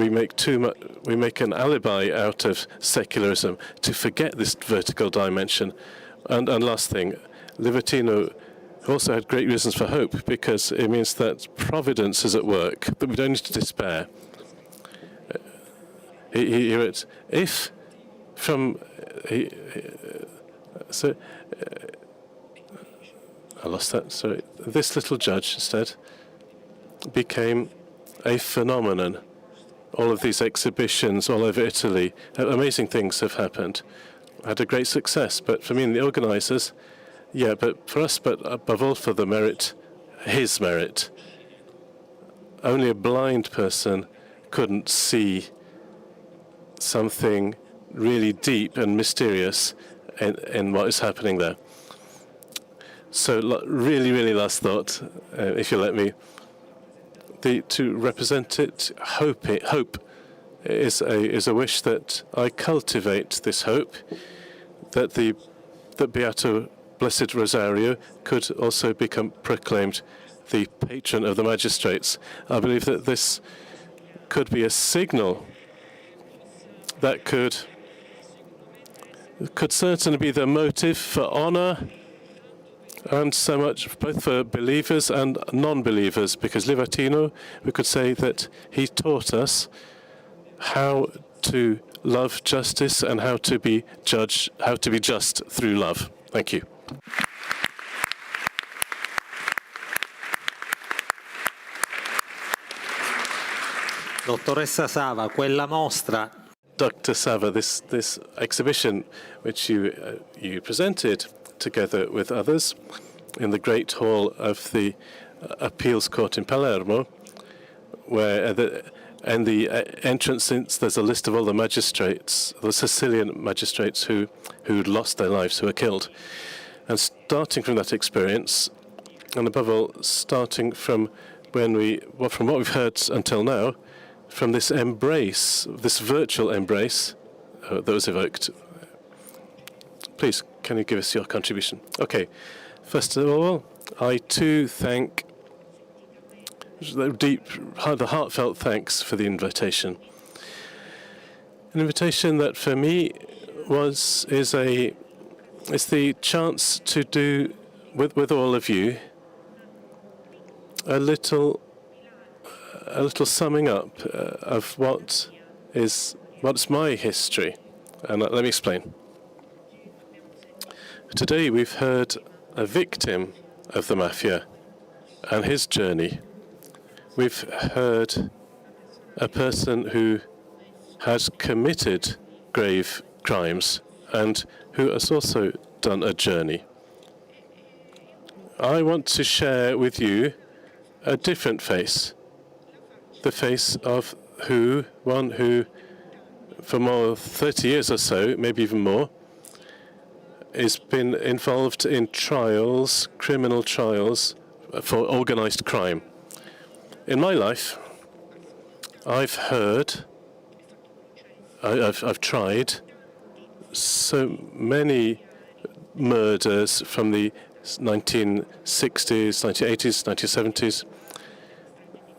make an alibi out of secularism to forget this vertical dimension. And last thing, Livatino also had great reasons for hope, because it means that providence is at work, but we don't need to despair. he wrote, if from so I lost that. Sorry, this little judge instead became a phenomenon. All of these exhibitions all over Italy, amazing things have happened. Had a great success, but for me and the organisers, yeah, but for us, but above all for the merit, his merit. Only a blind person couldn't see something really deep and mysterious in what is happening there. So really last thought, if you let me. To represent it, hope is a wish that I cultivate this hope, that Beato Blessed Rosario could also become proclaimed the patron of the magistrates. I believe that this could be a signal that could certainly be the motive for honor, and so much both for believers and non-believers, because Livatino, we could say that he taught us how to love justice and how to be just through love. Thank you. Dottoressa Sava, quella mostra. Dr. Sava, this exhibition which you presented together with others in the great hall of the appeals court in Palermo, where the entrance, since there's a list of all the magistrates, the Sicilian magistrates who lost their lives, who were killed. And starting from that experience, and above all, starting from from what we've heard until now, from this embrace, this virtual embrace that was evoked. Please, can you give us your contribution? Okay. First of all, I too thank the heartfelt thanks for the invitation. An invitation that for me is the chance to do with all of you a little summing up of what's my history, and let me explain. Today we've heard a victim of the mafia and his journey. We've heard a person who has committed grave crimes and who has also done a journey. I want to share with you a different face, the face of one who for more than 30 years or so, maybe even more, has been involved in trials, criminal trials, for organized crime. In my life, I've tried so many murders from the 1960s, 1980s, 1970s,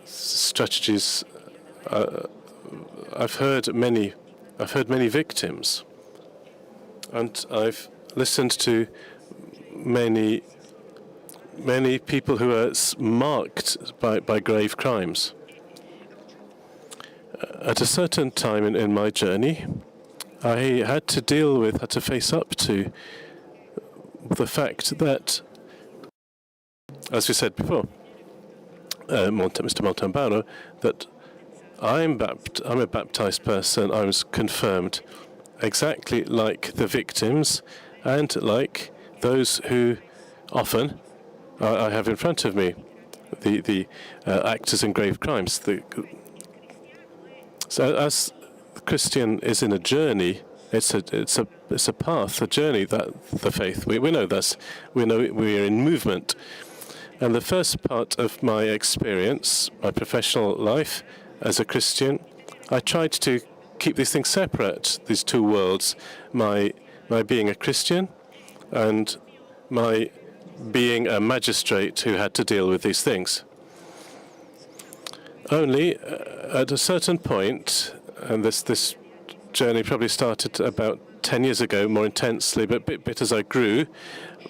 strategies. I've heard many victims, and I've listened to many people who are marked by grave crimes. At a certain time in my journey, I had to face up to the fact that, as we said before, Mr. Montalbano, that I'm a baptized person. I was confirmed exactly like the victims and like those who often I have in front of me, the actors in grave crimes. So as the Christian is in a journey, it's a path, a journey, that the faith. We know this. We know we're in movement. And the first part of my experience, my professional life as a Christian, I tried to keep these things separate, these two worlds, my being a Christian and my being a magistrate who had to deal with these things. Only at a certain point, and this journey probably started about 10 years ago, more intensely, but bit as I grew,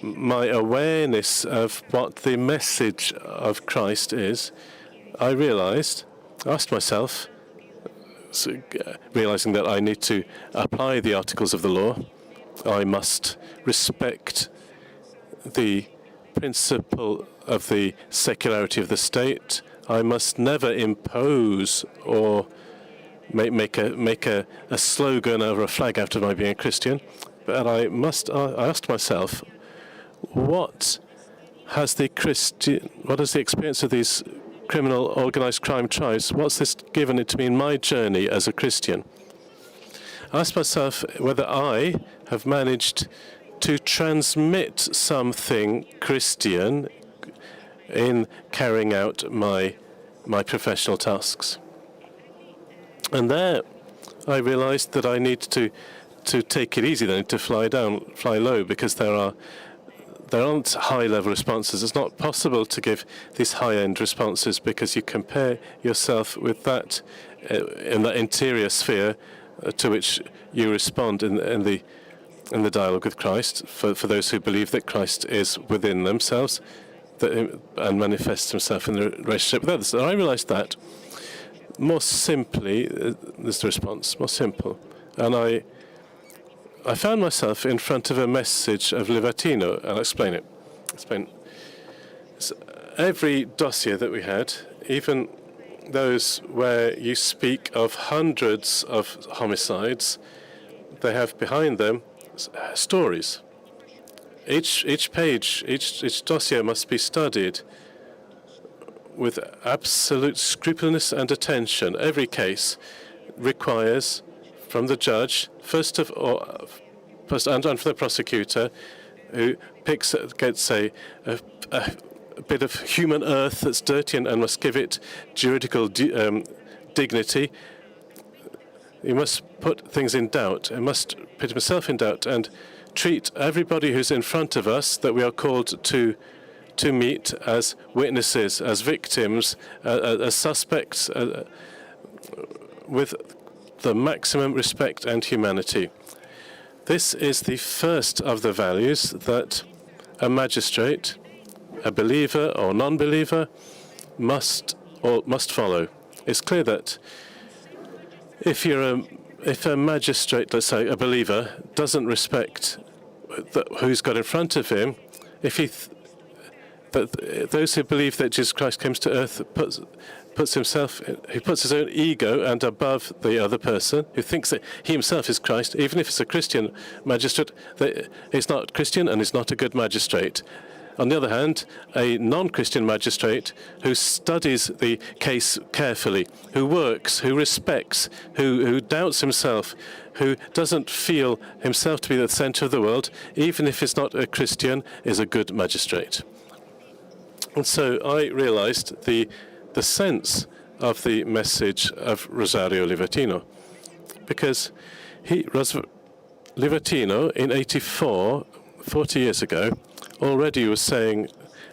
my awareness of what the message of Christ is, I asked myself, realizing that I need to apply the articles of the law. I must respect the principle of the secularity of the state. I must never impose or make a slogan over a flag after my being a Christian. But I asked myself, what has the experience of these criminal organized crime tribes, what's this given it to me in my journey as a Christian? I asked myself whether I have managed to transmit something Christian in carrying out my professional tasks. And there I realized that I need to take it easy, then to fly low, because there aren't high-level responses. It's not possible to give these high-end responses because you compare yourself with that in that interior sphere to which you respond in the dialogue with Christ. For those who believe that Christ is within themselves and manifests himself in the relationship with others. And I realized that more simply, there's the response, more simple. And I found myself in front of a message of Livatino, and I'll explain it. So every dossier that we had, even those where you speak of hundreds of homicides, they have behind them stories. Each page, each dossier must be studied with absolute scrupulousness and attention. Every case requires from the judge, first and from the prosecutor, who gets a bit of human earth that's dirty and must give it juridical dignity. He must put things in doubt. He must put himself in doubt and treat everybody who's in front of us that we are called to meet as witnesses, as victims, as suspects, with the maximum respect and humanity. This is the first of the values that a magistrate, a believer or non-believer, must follow. It's clear that if a magistrate, let's say a believer, doesn't respect who's got in front of him, those who believe that Jesus Christ comes to earth puts his own ego and above the other person, who thinks that he himself is Christ, even if it's a Christian magistrate, he's not Christian and he's not a good magistrate. On the other hand, a non-Christian magistrate who studies the case carefully, who works, who respects, who doubts himself, who doesn't feel himself to be the center of the world, even if he's not a Christian, is a good magistrate. And so I realized the sense of the message of Rosario Livatino, because Livatino in '84, 40 years ago, already was saying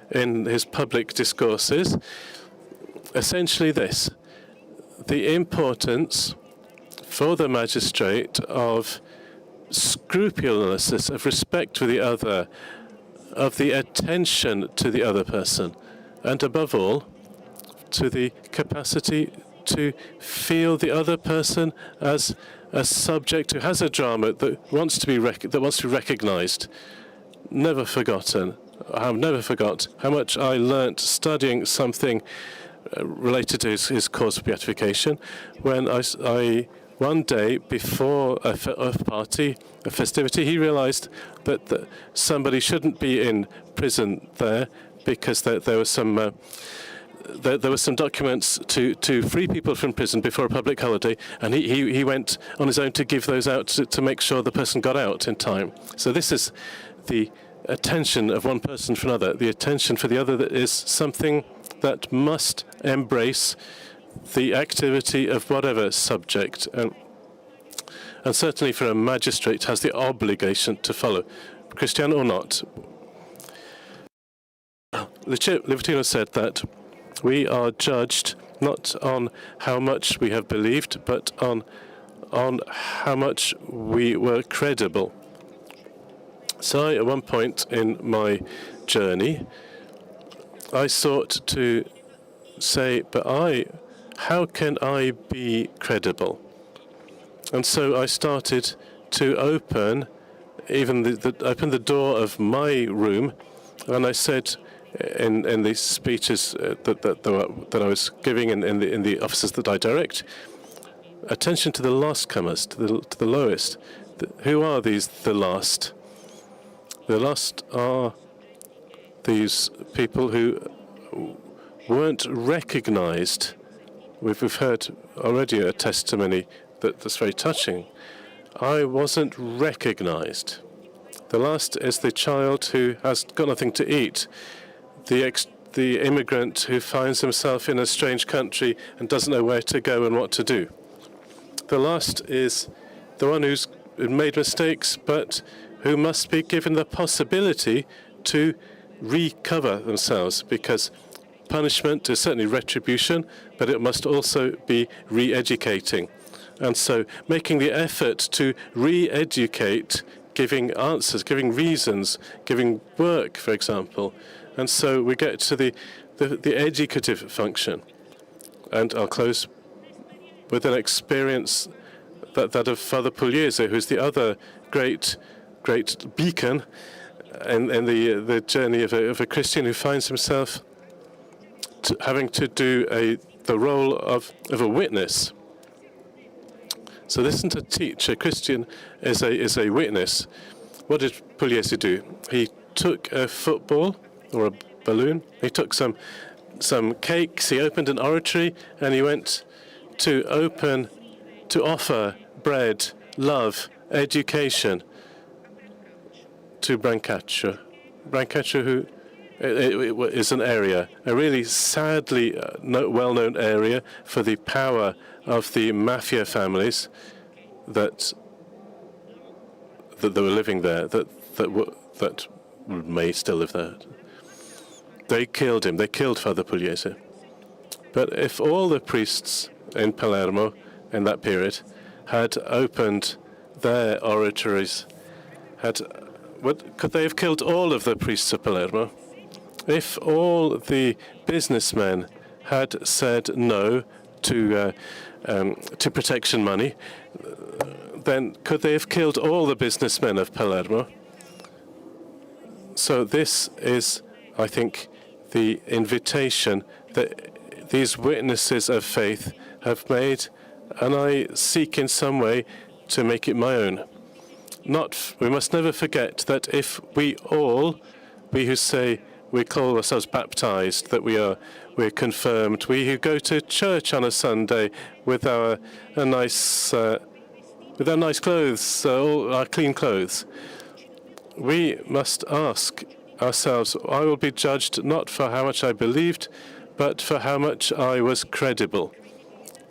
in his public discourses essentially this: the importance for the magistrate of scrupulousness, of respect for the other, of the attention to the other person, and above all, to the capacity to feel the other person as a subject who has a drama that wants to be recognized. Never forgotten. I've never forgot how much I learnt studying something related to his cause of beatification when I one day before a party, a festivity, he realized that somebody shouldn't be in prison there because there were some documents to free people from prison before a public holiday, and he went on his own to give those out to make sure the person got out in time. So this is the attention of one person for another. The attention for the other that is something that must embrace the activity of whatever subject, and certainly for a magistrate has the obligation to follow, Christian or not. Livatino said that we are judged not on how much we have believed, but on how much we were credible. So at one point in my journey, I sought to say, but how can I be credible? And so I started to open open the door of my room, and I said in these speeches that I was giving in the offices that I direct, attention to the last comers, to the lowest. Who are these, the last? The last are these people who weren't recognized. We've heard already a testimony that's very touching. I wasn't recognized. The last is the child who has got nothing to eat, the immigrant who finds himself in a strange country and doesn't know where to go and what to do. The last is the one who's made mistakes, but who must be given the possibility to recover themselves, because punishment is certainly retribution, but it must also be re-educating. And so making the effort to re-educate, giving answers, giving reasons, giving work, for example. And so we get to the educative function. And I'll close with an experience that of Father Puglisi, who's the other great beacon in the journey of a Christian who finds himself having to do the role of a witness. So this isn't a teacher. Christian is a witness. What did Puglisi do? He took a football or a balloon. He took some cakes. He opened an oratory, and he went to offer bread, love, education to Brancaccio. Brancaccio, who is an area, a really sadly well-known area for the power of the mafia families that were living there, that may still live there. They killed him. They killed Father Puglisi. But if all the priests in Palermo in that period had opened their oratories, could they have killed all of the priests of Palermo? If all the businessmen had said no to protection money, then could they have killed all the businessmen of Palermo? So this is, I think, the invitation that these witnesses of faith have made, and I seek in some way to make it my own. We must never forget that if we who say we call ourselves baptized, that we're confirmed, we who go to church on a Sunday with our nice clothes, all our clean clothes, we must ask ourselves, I will be judged not for how much I believed, but for how much I was credible.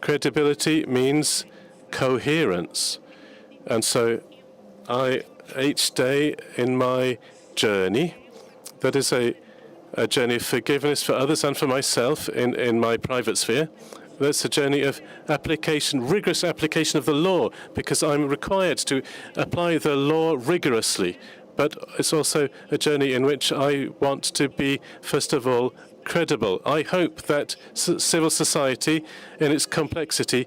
Credibility means coherence. And so each day in my journey, that is a journey of forgiveness for others and for myself in my private sphere. That's a journey of application, rigorous application of the law, because I'm required to apply the law rigorously. But it's also a journey in which I want to be, first of all, credible. I hope that civil society, in its complexity,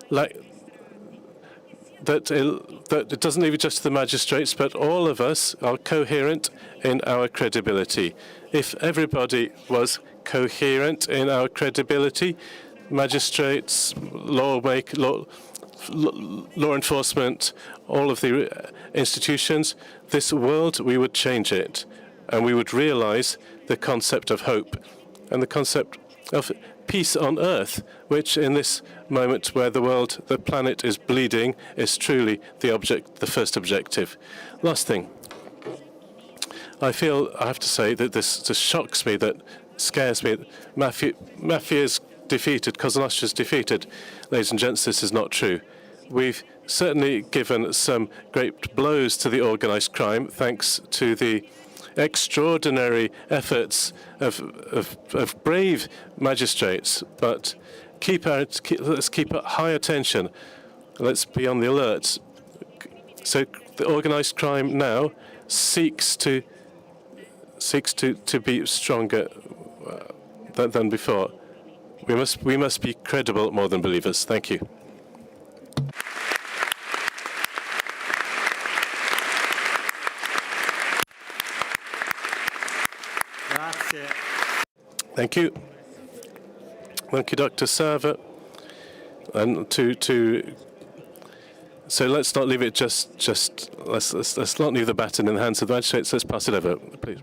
that it doesn't leave it just to the magistrates, but all of us are coherent in our credibility. If everybody was coherent in our credibility, magistrates, law enforcement, all of the institutions, this world, we would change it, and we would realize the concept of hope and the concept of peace on earth, which in this moment where the planet is bleeding, is truly the first objective. Last thing. I have to say that this just shocks me, that scares me. Mafia is defeated, Cosa Nostra is defeated. Ladies and gents, this is not true. We've certainly given some great blows to the organized crime, thanks to the extraordinary efforts of brave magistrates. But let's keep high attention. Let's be on the alert. So the organized crime now seeks to be stronger than before. We must be credible more than believers. Thank you. Thank you. Thank you, Dr. Sava. And so let's not leave it let's not leave the baton in the hands of the magistrates. Let's pass it over, please.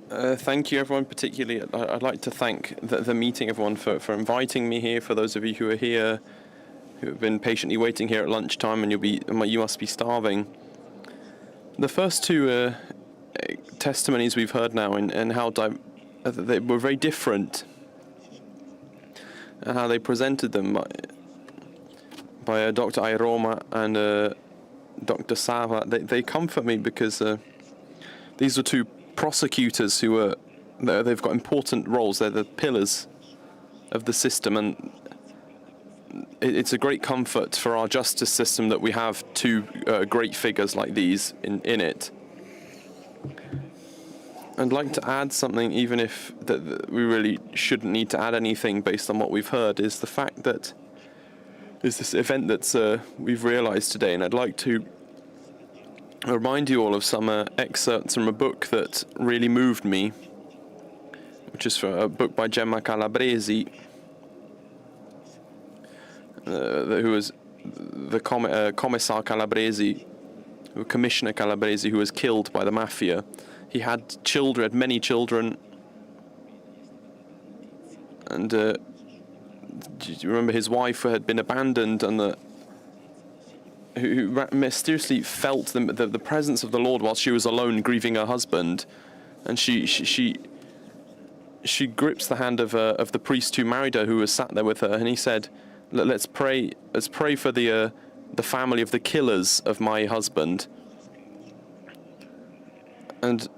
Thank you, everyone. Particularly, I'd like to thank the meeting, everyone, for inviting me here. For those of you who are here, who have been patiently waiting here at lunchtime, and you must be starving. The first two testimonies we've heard now, and how they were very different, and how they presented them by Dr. Airoma and Dr. Sava, they comfort me, because these are two prosecutors who they've got important roles. They're the pillars of the system, and it's a great comfort for our justice system that we have two great figures like these in it. I'd like to add something, even if that we really shouldn't need to add anything based on what we've heard, is the fact that there's this event that's we've realized today, and I'd like to remind you all of some excerpts from a book that really moved me, which is a book by Gemma Calabresi, who was the Commissar Calabresi, Commissioner Calabresi, who was killed by the mafia. He had many children, and do you remember his wife had been abandoned, and who mysteriously felt the presence of the Lord while she was alone grieving her husband, and she grips the hand of the priest who married her, who was sat there with her, and he said, let's pray for the family of the killers of my husband. And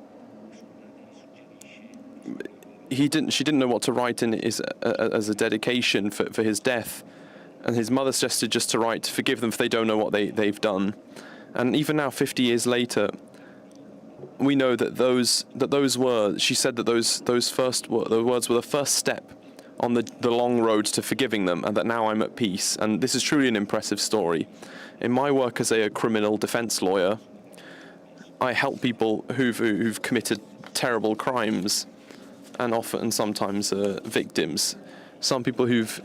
she didn't know what to write in as a dedication for his death. And his mother suggested just to write, forgive them if they don't know what they've done. And even now, 50 years later, we know that those words, she said that those words were the first step on the long road to forgiving them, and that now I'm at peace. And this is truly an impressive story. In my work as a criminal defense lawyer, I help people who've committed terrible crimes, and often sometimes victims. Some people who've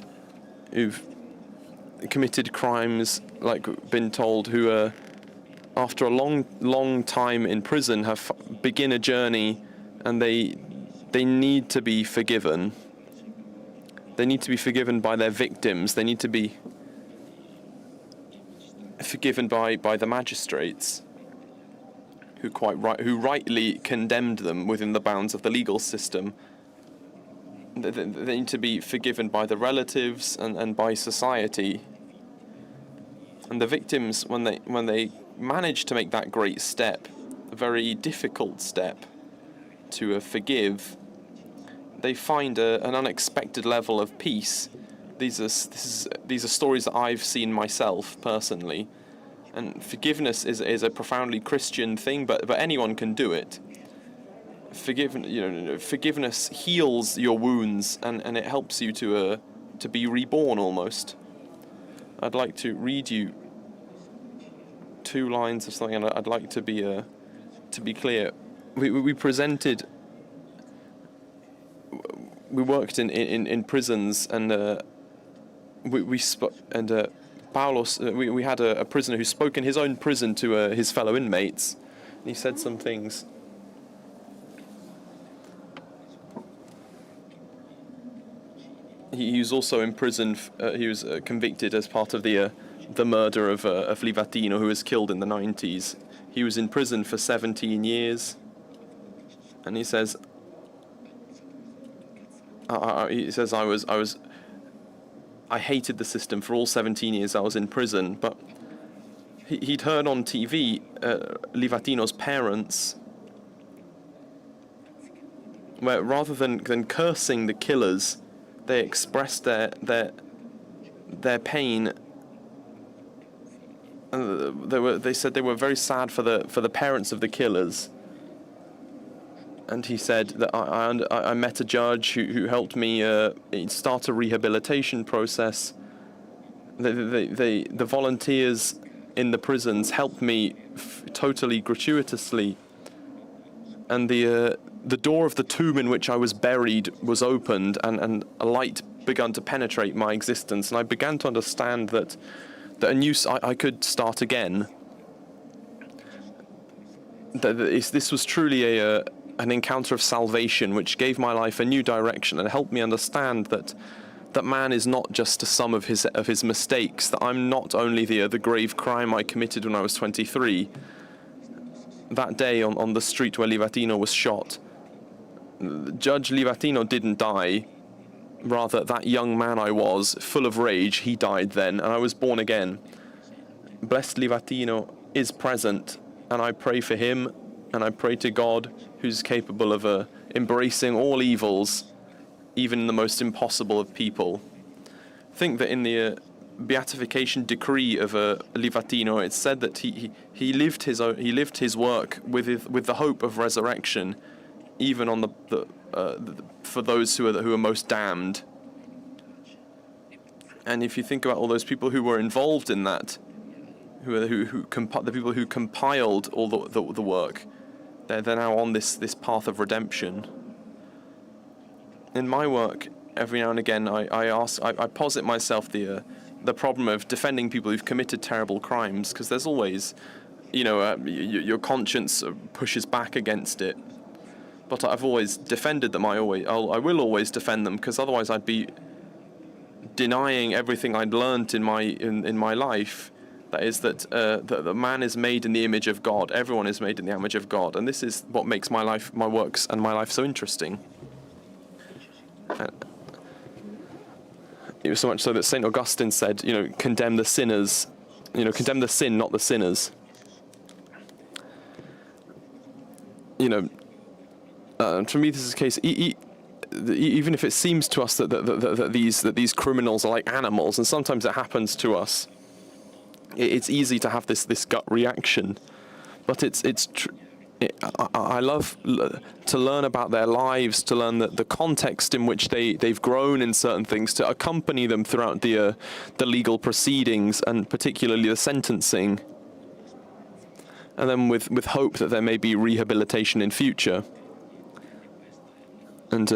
committed crimes, like been told, who after a long time in prison have begin a journey, and they need to be forgiven. They need to be forgiven by their victims. They need to be forgiven by the magistrates, who rightly condemned them within the bounds of the legal system. They need to be forgiven by the relatives and by society. And the victims, when they manage to make that great step, a very difficult step to forgive, they find an unexpected level of peace. These are stories that I've seen myself personally. And forgiveness is a profoundly Christian thing, but anyone can do it. Forgiveness heals your wounds, and it helps you to be reborn almost. I'd like to read you 2 lines of something, and I'd like to be clear. We presented. We worked in prisons, and Paolo, we had a prisoner who spoke in his own prison to his fellow inmates, and he said some things. He was also in prison. He was convicted as part of the murder of Livatino, who was killed in the 90s. He was in prison for 17 years, and he says, I hated the system for all 17 years I was in prison, but he'd heard on TV Livatino's parents, where rather than cursing the killers, they expressed their pain. They said they were very sad for the parents of the killers. And he said that I met a judge who helped me start a rehabilitation process. The volunteers in the prisons helped me totally gratuitously, and the door of the tomb in which I was buried was opened, and a light began to penetrate my existence, and I began to understand that I could start again. This was truly an encounter of salvation, which gave my life a new direction and helped me understand that man is not just a sum of his mistakes, that I'm not only the grave crime I committed when I was 23. That day on the street where Livatino was shot, Judge Livatino didn't die. Rather, that young man I was, full of rage, he died then, and I was born again. Blessed Livatino is present, and I pray for him, and I pray to God, who's capable of embracing all evils, even the most impossible of people. I think that in the beatification decree of Livatino, it's said that he lived his work with the hope of resurrection, even on for those who are most damned. And if you think about all those people who were involved in that, the people who compiled all the work, they're now on this path of redemption. In my work, every now and again, I posit myself the problem of defending people who've committed terrible crimes, because there's always, your conscience pushes back against it. But I've always defended them. I will always defend them, because otherwise I'd be denying everything I'd learnt in my life. That is that the man is made in the image of God. Everyone is made in the image of God, and this is what makes my works and my life so interesting. It was so much so that St. Augustine said, condemn the sinners, condemn the sin, not the sinners. For me, this is the case. Even if it seems to us that these criminals are like animals, and sometimes it happens to us, it's easy to have this gut reaction. But I love to learn about their lives, to learn the context in which they've grown in certain things, to accompany them throughout the legal proceedings, and particularly the sentencing, and then with hope that there may be rehabilitation in future. And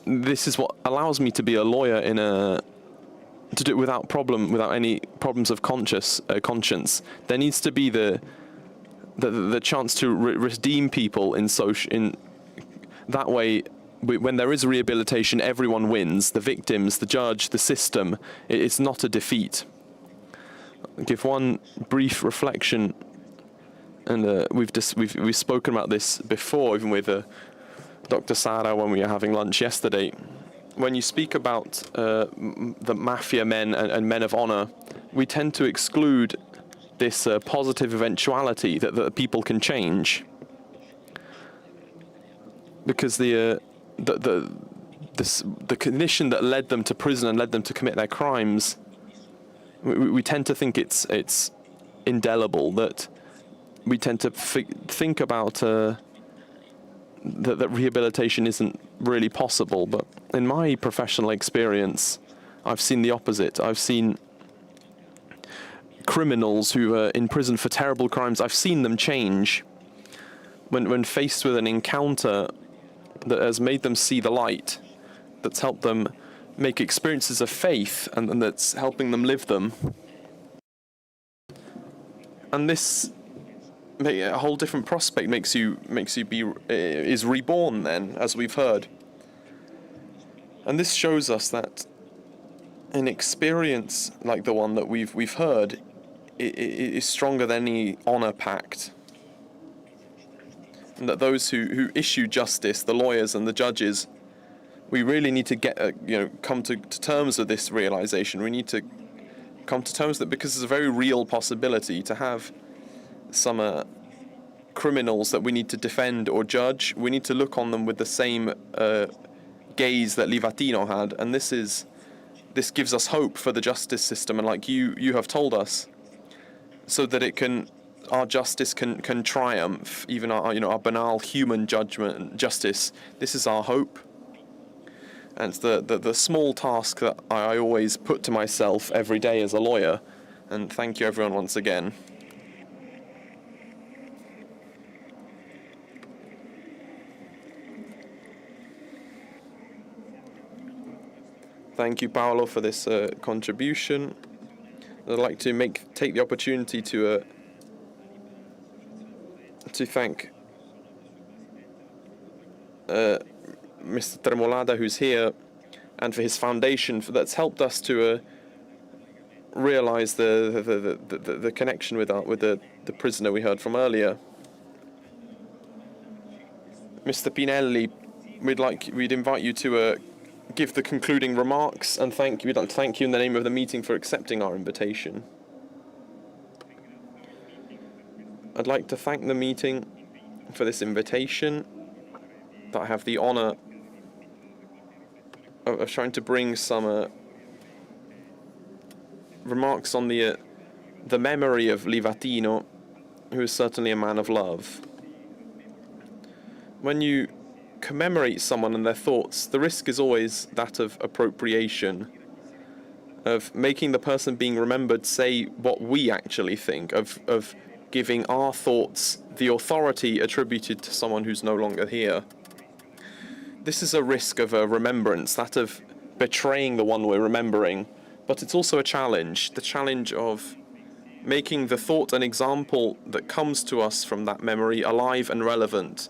this is what allows me to be a lawyer to do it without any problems of conscience. There needs to be the chance to redeem people in that way. When there is rehabilitation, everyone wins: the victims, the judge, the system. It's not a defeat. I'll give one brief reflection, and we've spoken about this before, even with Dr. Sara when we were having lunch yesterday. When you speak about the mafia men and men of honor, we tend to exclude this positive eventuality that people can change, because the condition that led them to prison and led them to commit their crimes, we tend to think it's indelible. That we tend to think about that rehabilitation isn't really possible. But in my professional experience, I've seen the opposite. I've seen criminals who are in prison for terrible crimes. I've seen them change when faced with an encounter that has made them see the light, that's helped them make experiences of faith, and that's helping them live them. And this, a whole different prospect is reborn then, as we've heard. And this shows us that an experience like the one that we've heard is stronger than any honor pact. And that those who issue justice, the lawyers and the judges, we really need to come to terms with this realization. We need to come to terms with it, because it's a very real possibility to have some criminals that we need to defend or judge. We need to look on them with the same gaze that Livatino had, and this gives us hope for the justice system, and like you have told us, so that our justice can triumph, even our banal human justice. This is our hope. And it's the small task that I always put to myself every day as a lawyer. And thank you everyone once again. Thank you, Paolo, for this contribution. I'd like to take the opportunity to thank Mr. Tremolada, who's here, and for his foundation that's helped us to realize the connection with the prisoner we heard from earlier. Mr. Pinelli, we'd invite you to give the concluding remarks, and we'd like to thank you in the name of the meeting for accepting our invitation. I'd like to thank the meeting for this invitation, that I have the honor of trying to bring some remarks on the memory of Livatino, who is certainly a man of love. When you commemorate someone and their thoughts, the risk is always that of appropriation, of making the person being remembered say what we actually think, of giving our thoughts the authority attributed to someone who's no longer here. This is a risk of a remembrance, that of betraying the one we're remembering, but it's also a challenge, the challenge of making the thought and example that comes to us from that memory alive and relevant,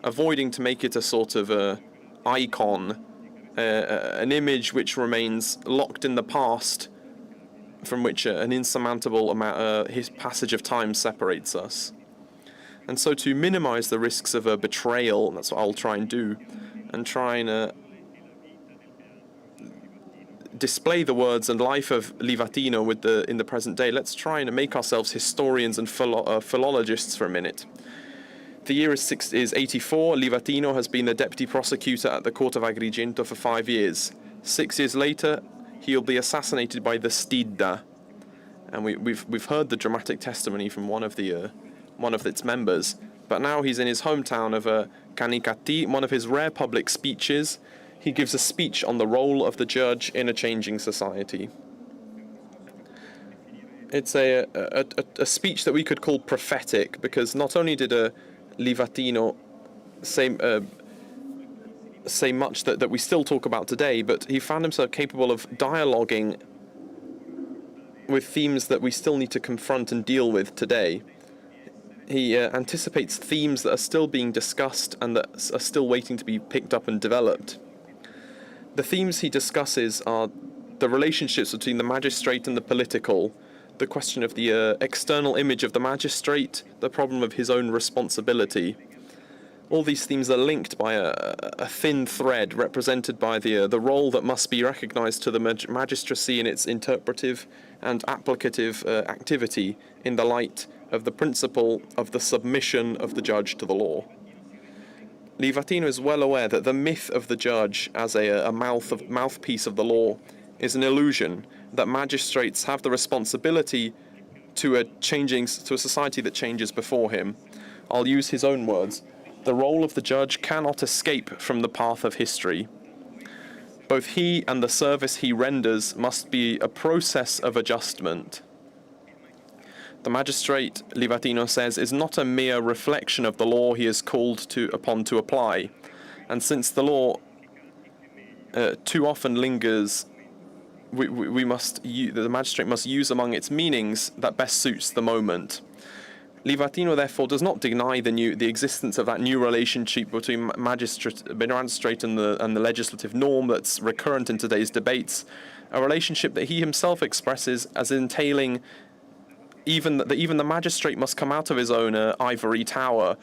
avoiding to make it a sort of icon, an image which remains locked in the past, from which an insurmountable his passage of time separates us. And so to minimize the risks of a betrayal, that's what I'll try and do, and try and display the words and life of Livatino in the present day, let's try and make ourselves historians and philologists for a minute. The year is 84. Livatino has been the deputy prosecutor at the court of Agrigento for 5 years. 6 years later, he'll be assassinated by the Stidda, and we've heard the dramatic testimony from one of its members. But now he's in his hometown of Canicati. One of his rare public speeches, he gives a speech on the role of the judge in a changing society. It's a speech that we could call prophetic, because not only did Livatino say much that we still talk about today, but he found himself capable of dialoguing with themes that we still need to confront and deal with today. He anticipates themes that are still being discussed and that are still waiting to be picked up and developed. The themes he discusses are the relationships between the magistrate and the political, the question of the external image of the magistrate, the problem of his own responsibility. All these themes are linked by a thin thread represented by the role that must be recognized to the magistracy in its interpretive and applicative activity in the light of the principle of the submission of the judge to the law. Livatino is well aware that the myth of the judge as a mouthpiece of the law is an illusion, that magistrates have the responsibility to a society that changes before him. I'll use his own words. The role of the judge cannot escape from the path of history. Both he and the service he renders must be a process of adjustment. The magistrate, Livatino says, is not a mere reflection of the law he is called upon to apply. And since the law too often lingers, the magistrate must use among its meanings that best suits the moment. Livatino, therefore, does not deny the existence of that new relationship between magistrate and the legislative norm that's recurrent in today's debates, a relationship that he himself expresses as entailing even the magistrate must come out of his own ivory tower,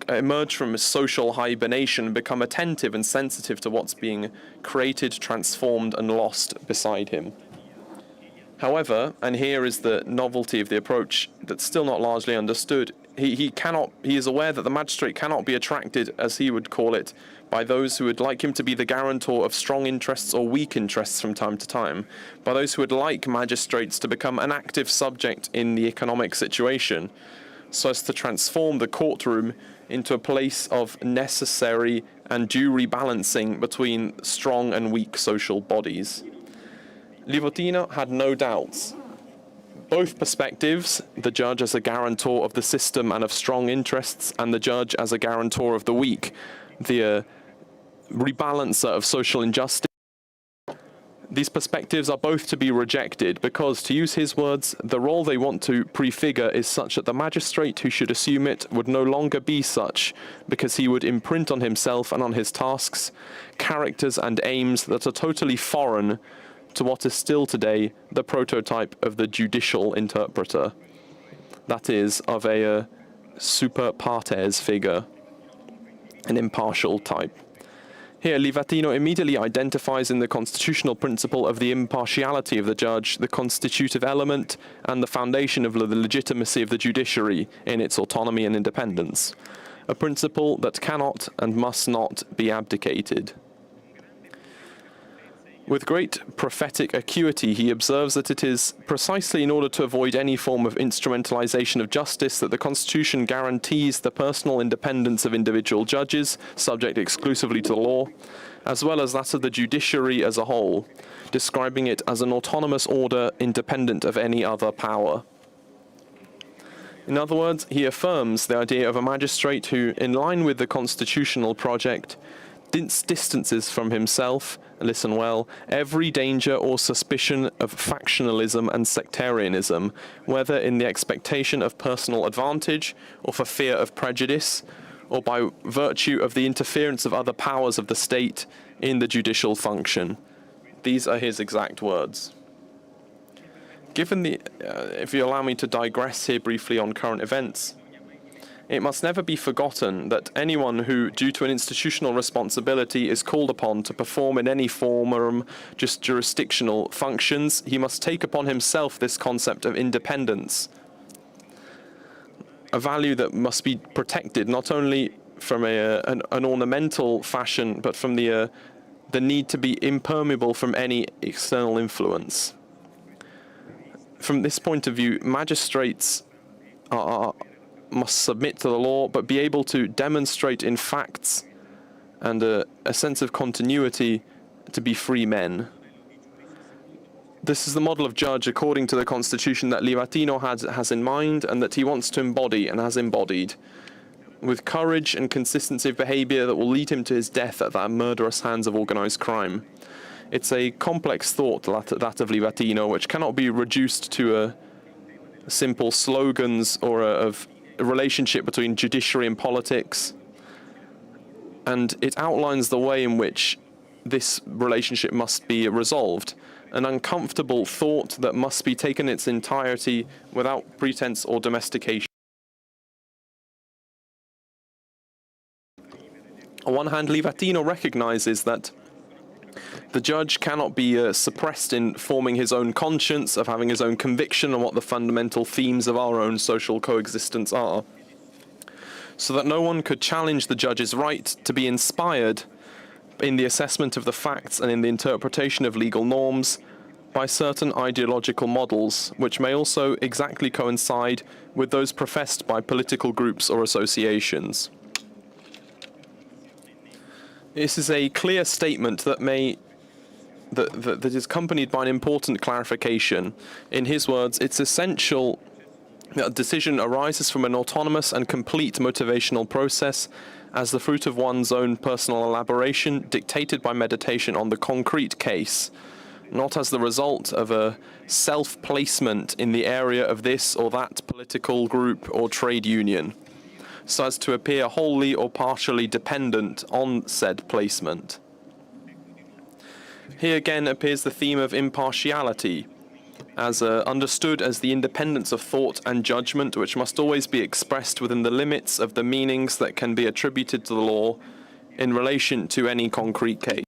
emerge from his social hibernation, and become attentive and sensitive to what's being created, transformed, and lost beside him. However, and here is the novelty of the approach that's still not largely understood, he is aware that the magistrate cannot be attracted, as he would call it, by those who would like him to be the guarantor of strong interests or weak interests from time to time, by those who would like magistrates to become an active subject in the economic situation, so as to transform the courtroom into a place of necessary and due rebalancing between strong and weak social bodies. Livatino had no doubts. Both perspectives, the judge as a guarantor of the system and of strong interests, and the judge as a guarantor of the weak, the rebalancer of social injustice, These perspectives are both to be rejected because, to use his words, the role they want to prefigure is such that the magistrate who should assume it would no longer be such, because he would imprint on himself and on his tasks characters and aims that are totally foreign to what is still today the prototype of the judicial interpreter. That is, of a super partes figure, an impartial type. Here, Livatino immediately identifies in the constitutional principle of the impartiality of the judge the constitutive element and the foundation of the legitimacy of the judiciary in its autonomy and independence, a principle that cannot and must not be abdicated. With great prophetic acuity, he observes that it is precisely in order to avoid any form of instrumentalization of justice that the Constitution guarantees the personal independence of individual judges, subject exclusively to the law, as well as that of the judiciary as a whole, describing it as an autonomous order independent of any other power. In other words, he affirms the idea of a magistrate who, in line with the constitutional project, distances from himself, listen well, every danger or suspicion of factionalism and sectarianism, whether in the expectation of personal advantage or for fear of prejudice, or by virtue of the interference of other powers of the state in the judicial function. These are his exact words. Given the, if you allow me to digress here briefly on current events, it must never be forgotten that anyone who, due to an institutional responsibility, is called upon to perform in any form just jurisdictional functions, he must take upon himself this concept of independence, a value that must be protected not only from an ornamental fashion, but from the need to be impermeable from any external influence. From this point of view, magistrates must submit to the law, but be able to demonstrate in facts and a sense of continuity to be free men. This is the model of judge according to the Constitution that Livatino has in mind and that he wants to embody and has embodied, with courage and consistency of behavior that will lead him to his death at the murderous hands of organized crime. It's a complex thought, that of Livatino, which cannot be reduced to simple slogans or of a relationship between judiciary and politics, and it outlines the way in which this relationship must be resolved, an uncomfortable thought that must be taken in its entirety without pretense or domestication. On one hand, Livatino recognizes that the judge cannot be suppressed in forming his own conscience, of having his own conviction on what the fundamental themes of our own social coexistence are, so that no one could challenge the judge's right to be inspired in the assessment of the facts and in the interpretation of legal norms by certain ideological models, which may also exactly coincide with those professed by political groups or associations. This is a clear statement that is accompanied by an important clarification. In his words, it's essential that a decision arises from an autonomous and complete motivational process as the fruit of one's own personal elaboration, dictated by meditation on the concrete case, not as the result of a self-placement in the area of this or that political group or trade union, so as to appear wholly or partially dependent on said placement. Here again appears the theme of impartiality, as understood as the independence of thought and judgment, which must always be expressed within the limits of the meanings that can be attributed to the law in relation to any concrete case.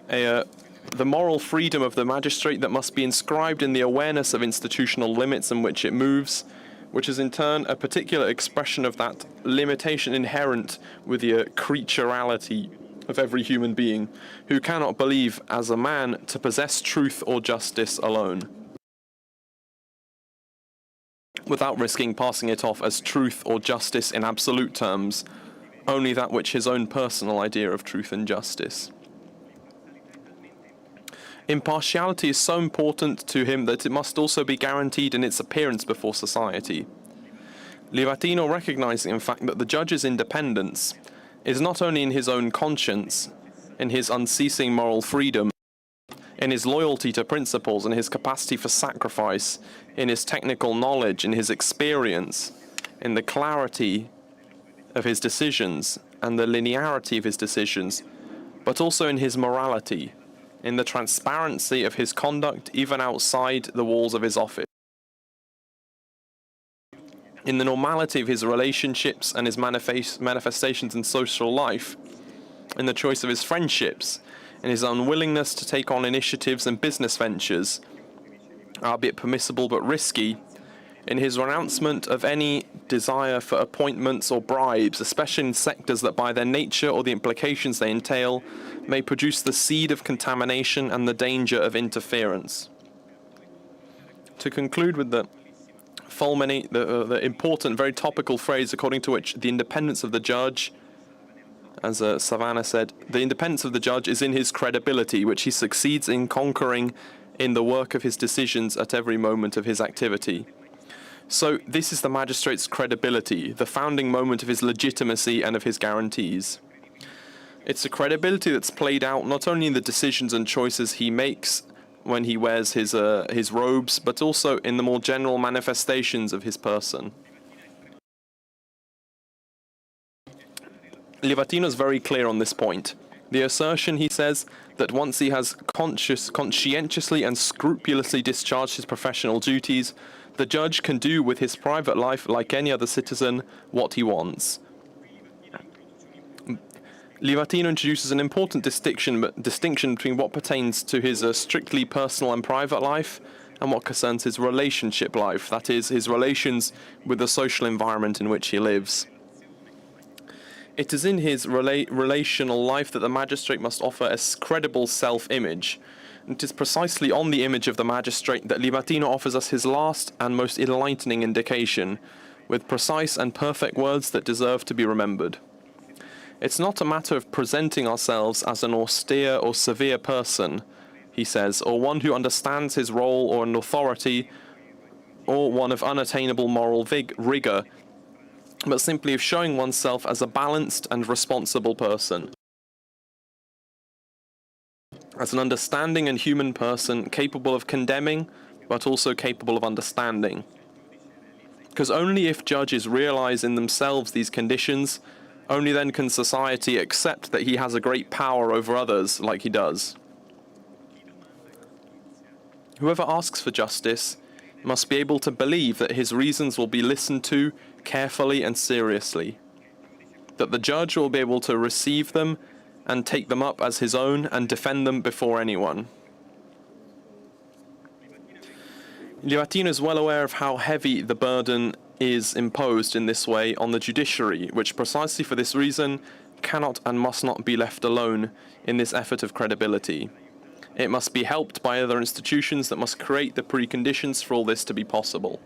The moral freedom of the magistrate that must be inscribed in the awareness of institutional limits in which it moves, which is in turn a particular expression of that limitation inherent with the creaturality of every human being, who cannot believe as a man to possess truth or justice alone, without risking passing it off as truth or justice in absolute terms, only that which his own personal idea of truth and justice. Impartiality is so important to him that it must also be guaranteed in its appearance before society. Livatino recognizes, in fact, that the judge's independence is not only in his own conscience, in his unceasing moral freedom, in his loyalty to principles, in his capacity for sacrifice, in his technical knowledge, in his experience, in the clarity of his decisions and the linearity of his decisions, but also in his morality, in the transparency of his conduct even outside the walls of his office, in the normality of his relationships and his manifestations in social life, in the choice of his friendships, in his unwillingness to take on initiatives and business ventures, albeit permissible but risky, in his renouncement of any desire for appointments or bribes, especially in sectors that by their nature or the implications they entail may produce the seed of contamination and the danger of interference. To conclude with the important, very topical phrase according to which the independence of the judge, as Savannah said, the independence of the judge is in his credibility, which he succeeds in conquering in the work of his decisions at every moment of his activity. So this is the magistrate's credibility, the founding moment of his legitimacy and of his guarantees. It's a credibility that's played out not only in the decisions and choices he makes when he wears his robes, but also in the more general manifestations of his person. Livatino is very clear on this point. The assertion, he says, that once he has conscientiously and scrupulously discharged his professional duties, the judge can do with his private life, like any other citizen, what he wants. Livatino introduces an important distinction between what pertains to his strictly personal and private life and what concerns his relationship life, that is, his relations with the social environment in which he lives. It is in his relational life that the magistrate must offer a credible self-image. It is precisely on the image of the magistrate that Livatino offers us his last and most enlightening indication, with precise and perfect words that deserve to be remembered. It's not a matter of presenting ourselves as an austere or severe person, he says, or one who understands his role or an authority, or one of unattainable moral rigor, but simply of showing oneself as a balanced and responsible person. As an understanding and human person capable of condemning, but also capable of understanding. Because only if judges realize in themselves these conditions, only then can society accept that he has a great power over others like he does. Whoever asks for justice must be able to believe that his reasons will be listened to carefully and seriously, that the judge will be able to receive them and take them up as his own and defend them before anyone. Livatino is well aware of how heavy the burden is imposed in this way on the judiciary, which precisely for this reason cannot and must not be left alone in this effort of credibility. It must be helped by other institutions that must create the preconditions for all this to be possible.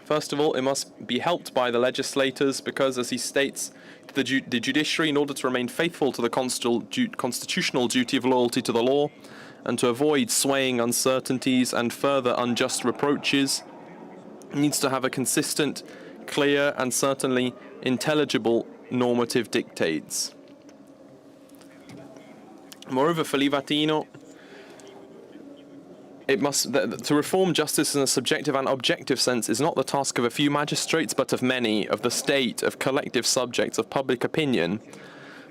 First of all, it must be helped by the legislators because, as he states, the judiciary, in order to remain faithful to the constitutional duty of loyalty to the law and to avoid swaying uncertainties and further unjust reproaches, needs to have a consistent, clear, and certainly intelligible normative dictates. Moreover, for Livatino, to reform justice in a subjective and objective sense is not the task of a few magistrates, but of many, of the state, of collective subjects, of public opinion,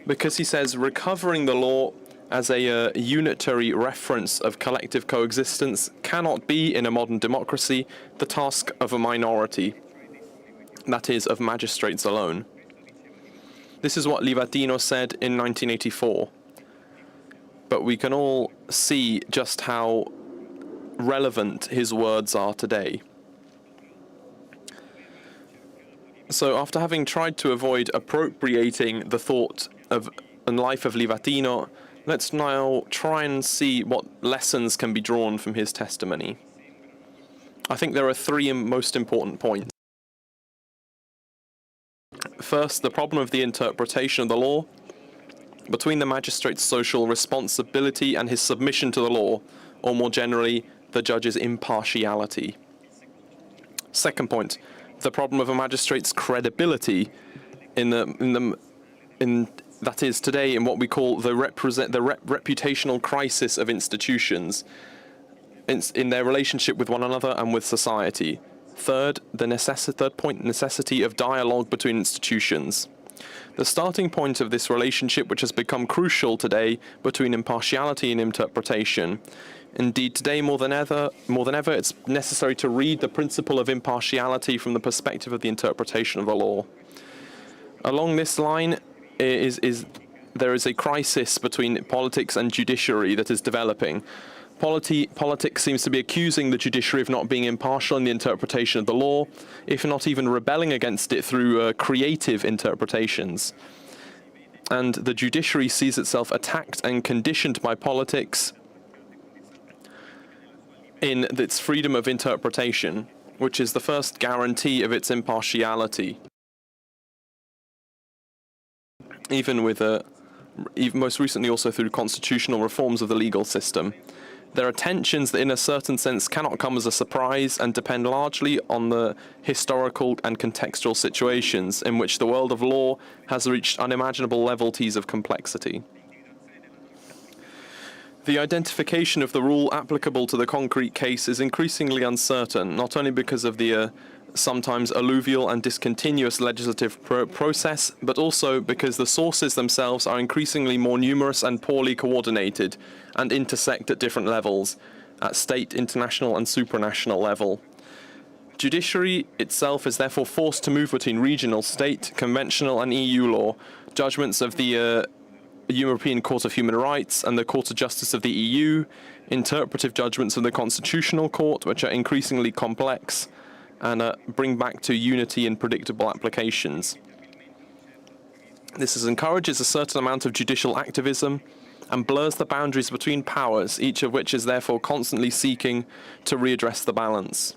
because he says recovering the law as a unitary reference of collective coexistence cannot be, in a modern democracy, the task of a minority, that is, of magistrates alone. This is what Livatino said in 1984. But we can all see just how relevant his words are today. So after having tried to avoid appropriating the thought of and life of Livatino, let's now try and see what lessons can be drawn from his testimony. I think there are three most important points. First, the problem of the interpretation of the law, between the magistrate's social responsibility and his submission to the law, or more generally, the judge's impartiality. Second point, the problem of a magistrate's credibility in that is today in what we call the reputational crisis of institutions in their relationship with one another and with society. Third point, necessity of dialogue between institutions. The starting point of this relationship, which has become crucial today, between impartiality and interpretation. Indeed, today more than ever, it's necessary to read the principle of impartiality from the perspective of the interpretation of the law. Along this line, there is a crisis between politics and judiciary that is developing. Politics seems to be accusing the judiciary of not being impartial in the interpretation of the law, if not even rebelling against it through creative interpretations. And the judiciary sees itself attacked and conditioned by politics in its freedom of interpretation, which is the first guarantee of its impartiality. Even most recently also through constitutional reforms of the legal system. There are tensions that in a certain sense cannot come as a surprise and depend largely on the historical and contextual situations in which the world of law has reached unimaginable levels of complexity. The identification of the rule applicable to the concrete case is increasingly uncertain, not only because of the sometimes alluvial and discontinuous legislative process, but also because the sources themselves are increasingly more numerous and poorly coordinated and intersect at different levels, at state, international and supranational level. Judiciary itself is therefore forced to move between regional, state, conventional and EU law, judgments of the European Court of Human Rights and the Court of Justice of the EU, interpretive judgments of the Constitutional Court, which are increasingly complex, and bring back to unity and predictable applications. This encourages a certain amount of judicial activism and blurs the boundaries between powers, each of which is therefore constantly seeking to readdress the balance.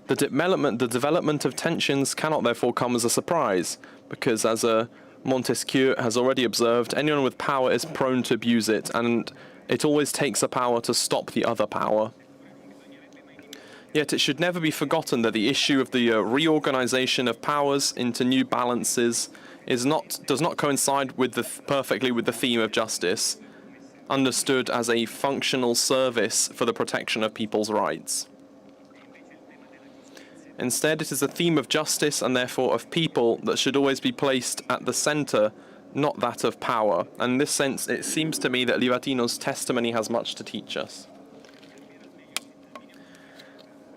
The development of tensions cannot therefore come as a surprise, because as Montesquieu has already observed, anyone with power is prone to abuse it, and it always takes a power to stop the other power. Yet it should never be forgotten that the issue of the reorganization of powers into new balances does not coincide perfectly with the theme of justice, understood as a functional service for the protection of people's rights. Instead, it is a theme of justice and therefore of people that should always be placed at the center, not that of power. And in this sense, it seems to me that Livatino's testimony has much to teach us.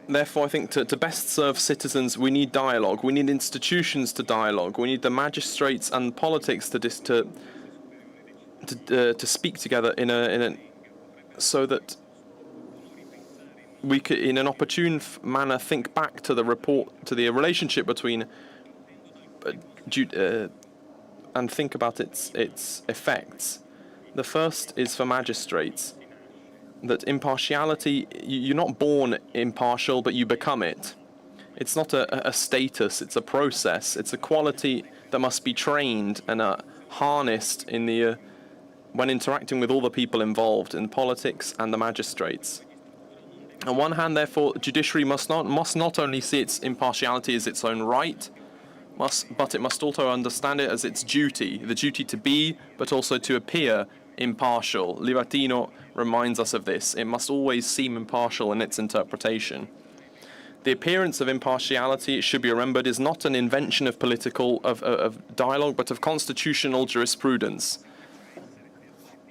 Therefore, I think to best serve citizens, we need dialogue. We need institutions to dialogue. We need the magistrates and politics to speak together so that we could, in an opportune manner, think back to the relationship between and think about its effects. The first is for magistrates. That impartiality, you're not born impartial, but you become it. It's not a status, it's a process. It's a quality that must be trained and harnessed when interacting with all the people involved in politics and the magistrates. On one hand, therefore, judiciary must not only see its impartiality as its own right, but it must also understand it as its duty, the duty to be, but also to appear impartial. Livatino reminds us of this. It must always seem impartial in its interpretation. The appearance of impartiality, it should be remembered, is not an invention of of dialogue, but of constitutional jurisprudence.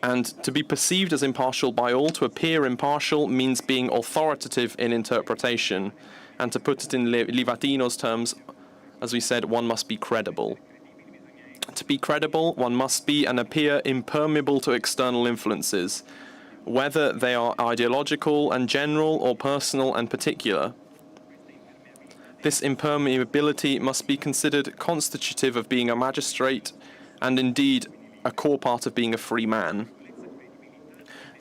And to be perceived as impartial by all, to appear impartial, means being authoritative in interpretation. And to put it in Livatino's terms, as we said, one must be credible. To be credible, one must be and appear impermeable to external influences, whether they are ideological and general or personal and particular. This impermeability must be considered constitutive of being a magistrate and indeed a core part of being a free man.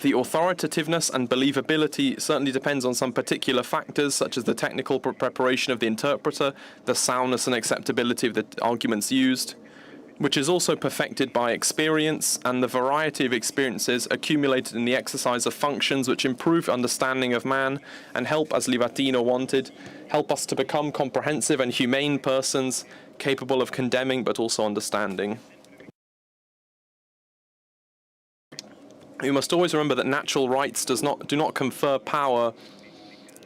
The authoritativeness and believability certainly depends on some particular factors, such as the technical preparation of the interpreter, the soundness and acceptability of the arguments used, which is also perfected by experience and the variety of experiences accumulated in the exercise of functions which improve understanding of man and help, as Livatino wanted, help us to become comprehensive and humane persons capable of condemning but also understanding. We must always remember that natural rights do not confer power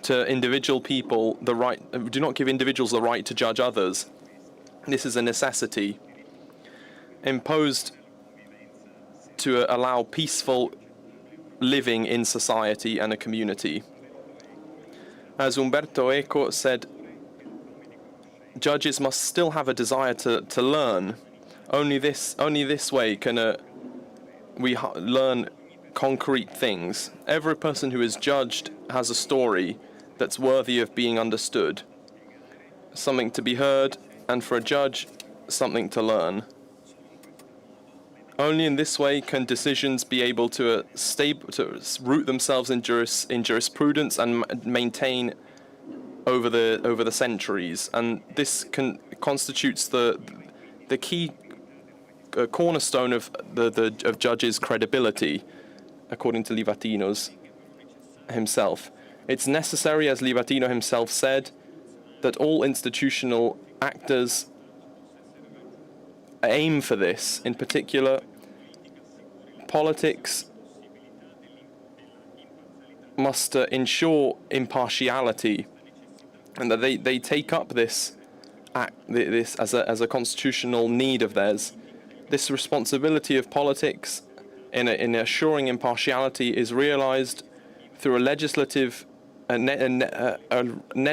to individual people, do not give individuals the right to judge others. This is a necessity imposed to allow peaceful living in society and a community. As Umberto Eco said, judges must still have a desire to learn. Only this way can we learn concrete things. Every person who is judged has a story that's worthy of being understood, something to be heard, and for a judge, something to learn. Only in this way can decisions be able to root themselves in jurisprudence and maintain over the centuries. And this constitutes the key cornerstone of of judges' credibility, according to Livatino himself. It's necessary, as Livatino himself said, that all institutional actors aim for this. In particular, politics must ensure impartiality, and that they take up this as a constitutional need of theirs. This responsibility of politics in assuring impartiality is realized through a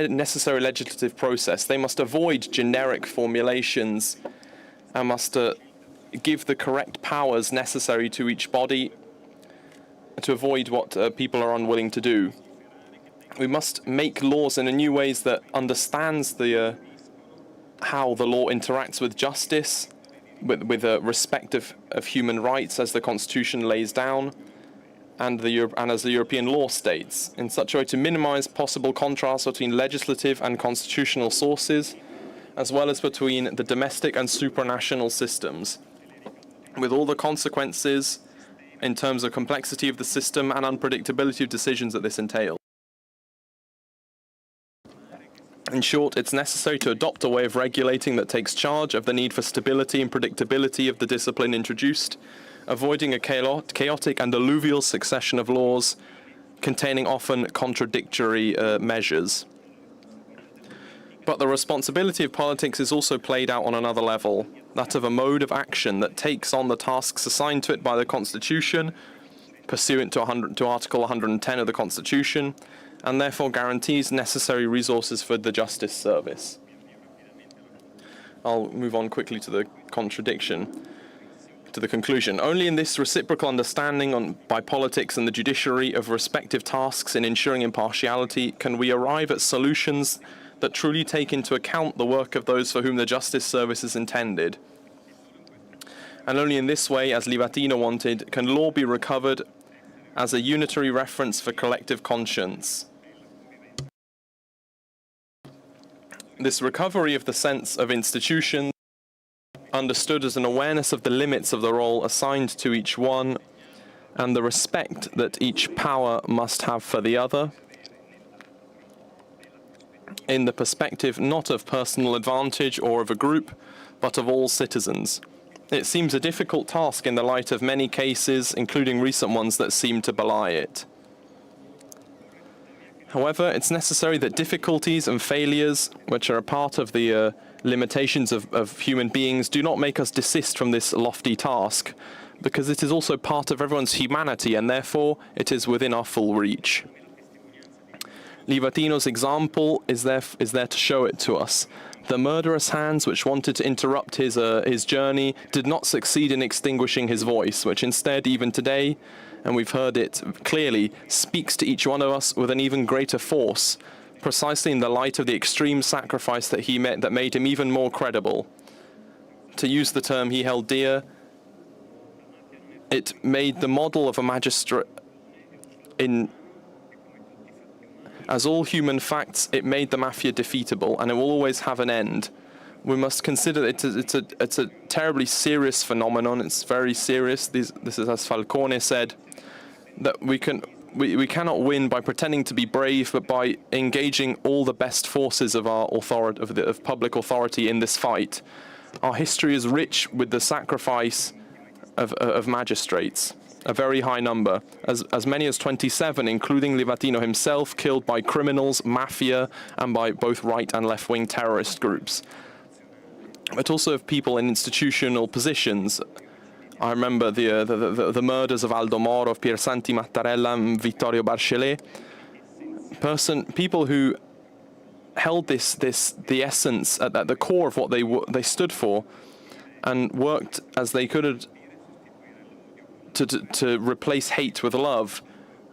necessary legislative process. They must avoid generic formulations and must give the correct powers necessary to each body to avoid what people are unwilling to do. We must make laws in a new ways that understands how the law interacts with justice, with respect of human rights as the Constitution lays down, and as the European law states, in such a way to minimize possible contrasts between legislative and constitutional sources, as well as between the domestic and supranational systems, with all the consequences in terms of complexity of the system and unpredictability of decisions that this entails. In short, it's necessary to adopt a way of regulating that takes charge of the need for stability and predictability of the discipline introduced, avoiding a chaotic and alluvial succession of laws containing often contradictory measures. But the responsibility of politics is also played out on another level, that of a mode of action that takes on the tasks assigned to it by the Constitution, pursuant to Article 110 of the Constitution, and therefore guarantees necessary resources for the justice service. I'll move on quickly to the conclusion. Only in this reciprocal understanding by politics and the judiciary of respective tasks in ensuring impartiality can we arrive at solutions that truly take into account the work of those for whom the justice service is intended. And only in this way, as Livatino wanted, can law be recovered as a unitary reference for collective conscience. This recovery of the sense of institutions, understood as an awareness of the limits of the role assigned to each one, and the respect that each power must have for the other, in the perspective not of personal advantage or of a group, but of all citizens. It seems a difficult task in the light of many cases, including recent ones, that seem to belie it. However, it's necessary that difficulties and failures, which are a part of the limitations of human beings, do not make us desist from this lofty task, because it is also part of everyone's humanity, and therefore it is within our full reach. Livatino's example is there to show it to us. The murderous hands which wanted to interrupt his journey did not succeed in extinguishing his voice, which instead, even today, and we've heard it clearly, speaks to each one of us with an even greater force, precisely in the light of the extreme sacrifice that that made him even more credible. To use the term he held dear, it made the model of a magistrate as all human facts, it made the mafia defeatable, and it will always have an end. We must consider it's a terribly serious phenomenon. It's very serious. This is, as Falcone said, that we cannot win by pretending to be brave, but by engaging all the best forces of our authority, of public authority in this fight. Our history is rich with the sacrifice of magistrates. a very high number, as many as 27, including Livatino himself, killed by criminals, mafia, and by both right and left-wing terrorist groups. But also of people in institutional positions. I remember the murders of Aldo Moro, of Piersanti Mattarella, and Vittorio Bachelet. People who held the essence at the core of what they stood for, and worked as they could to replace hate with love,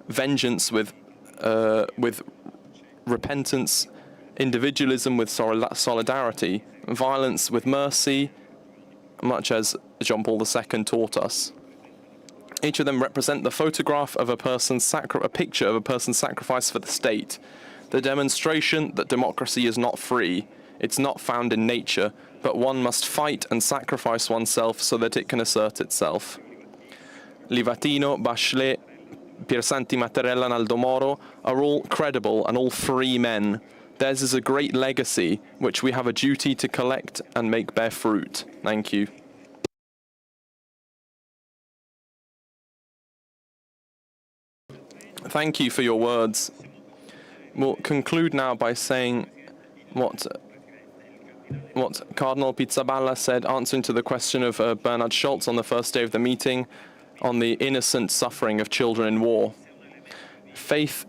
vengeance with repentance, individualism with solidarity, violence with mercy, much as John Paul II taught us. Each of them represent the photograph of a picture of a person's sacrifice for the state, the demonstration that democracy is not free, it's not found in nature, but one must fight and sacrifice oneself so that it can assert itself. Livatino, Bachelet, Piersanti Mattarella, and Aldo Moro are all credible and all free men. Theirs is a great legacy, which we have a duty to collect and make bear fruit. Thank you. Thank you for your words. We'll conclude now by saying what Cardinal Pizzaballa said, answering to the question of Bernhard Scholz on the first day of the meeting on the innocent suffering of children in war. Faith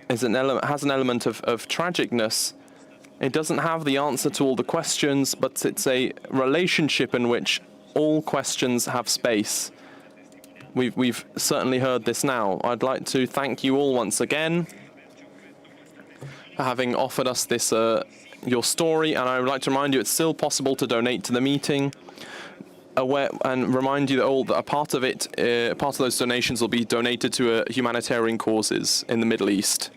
is has an element of tragicness. It doesn't have the answer to all the questions, but it's a relationship in which all questions have space. We've certainly heard this now. I'd like to thank you all once again for having offered us this your story, and I would like to remind you it's still possible to donate to the meeting. And remind you that a part of those donations will be donated to humanitarian causes in the Middle East.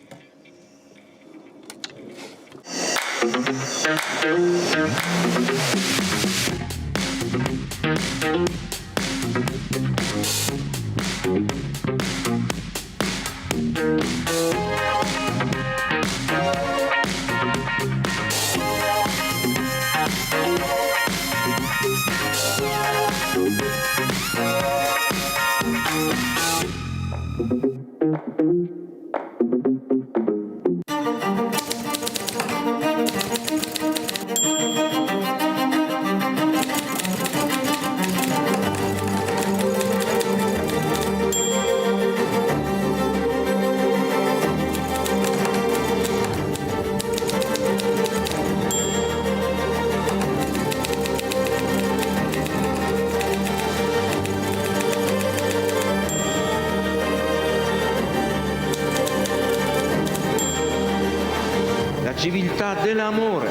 Civiltà dell'amore,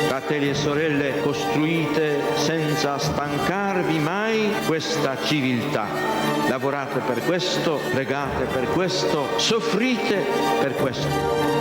fratelli e sorelle, costruite senza stancarvi mai questa civiltà. Lavorate per questo, pregate per questo, soffrite per questo.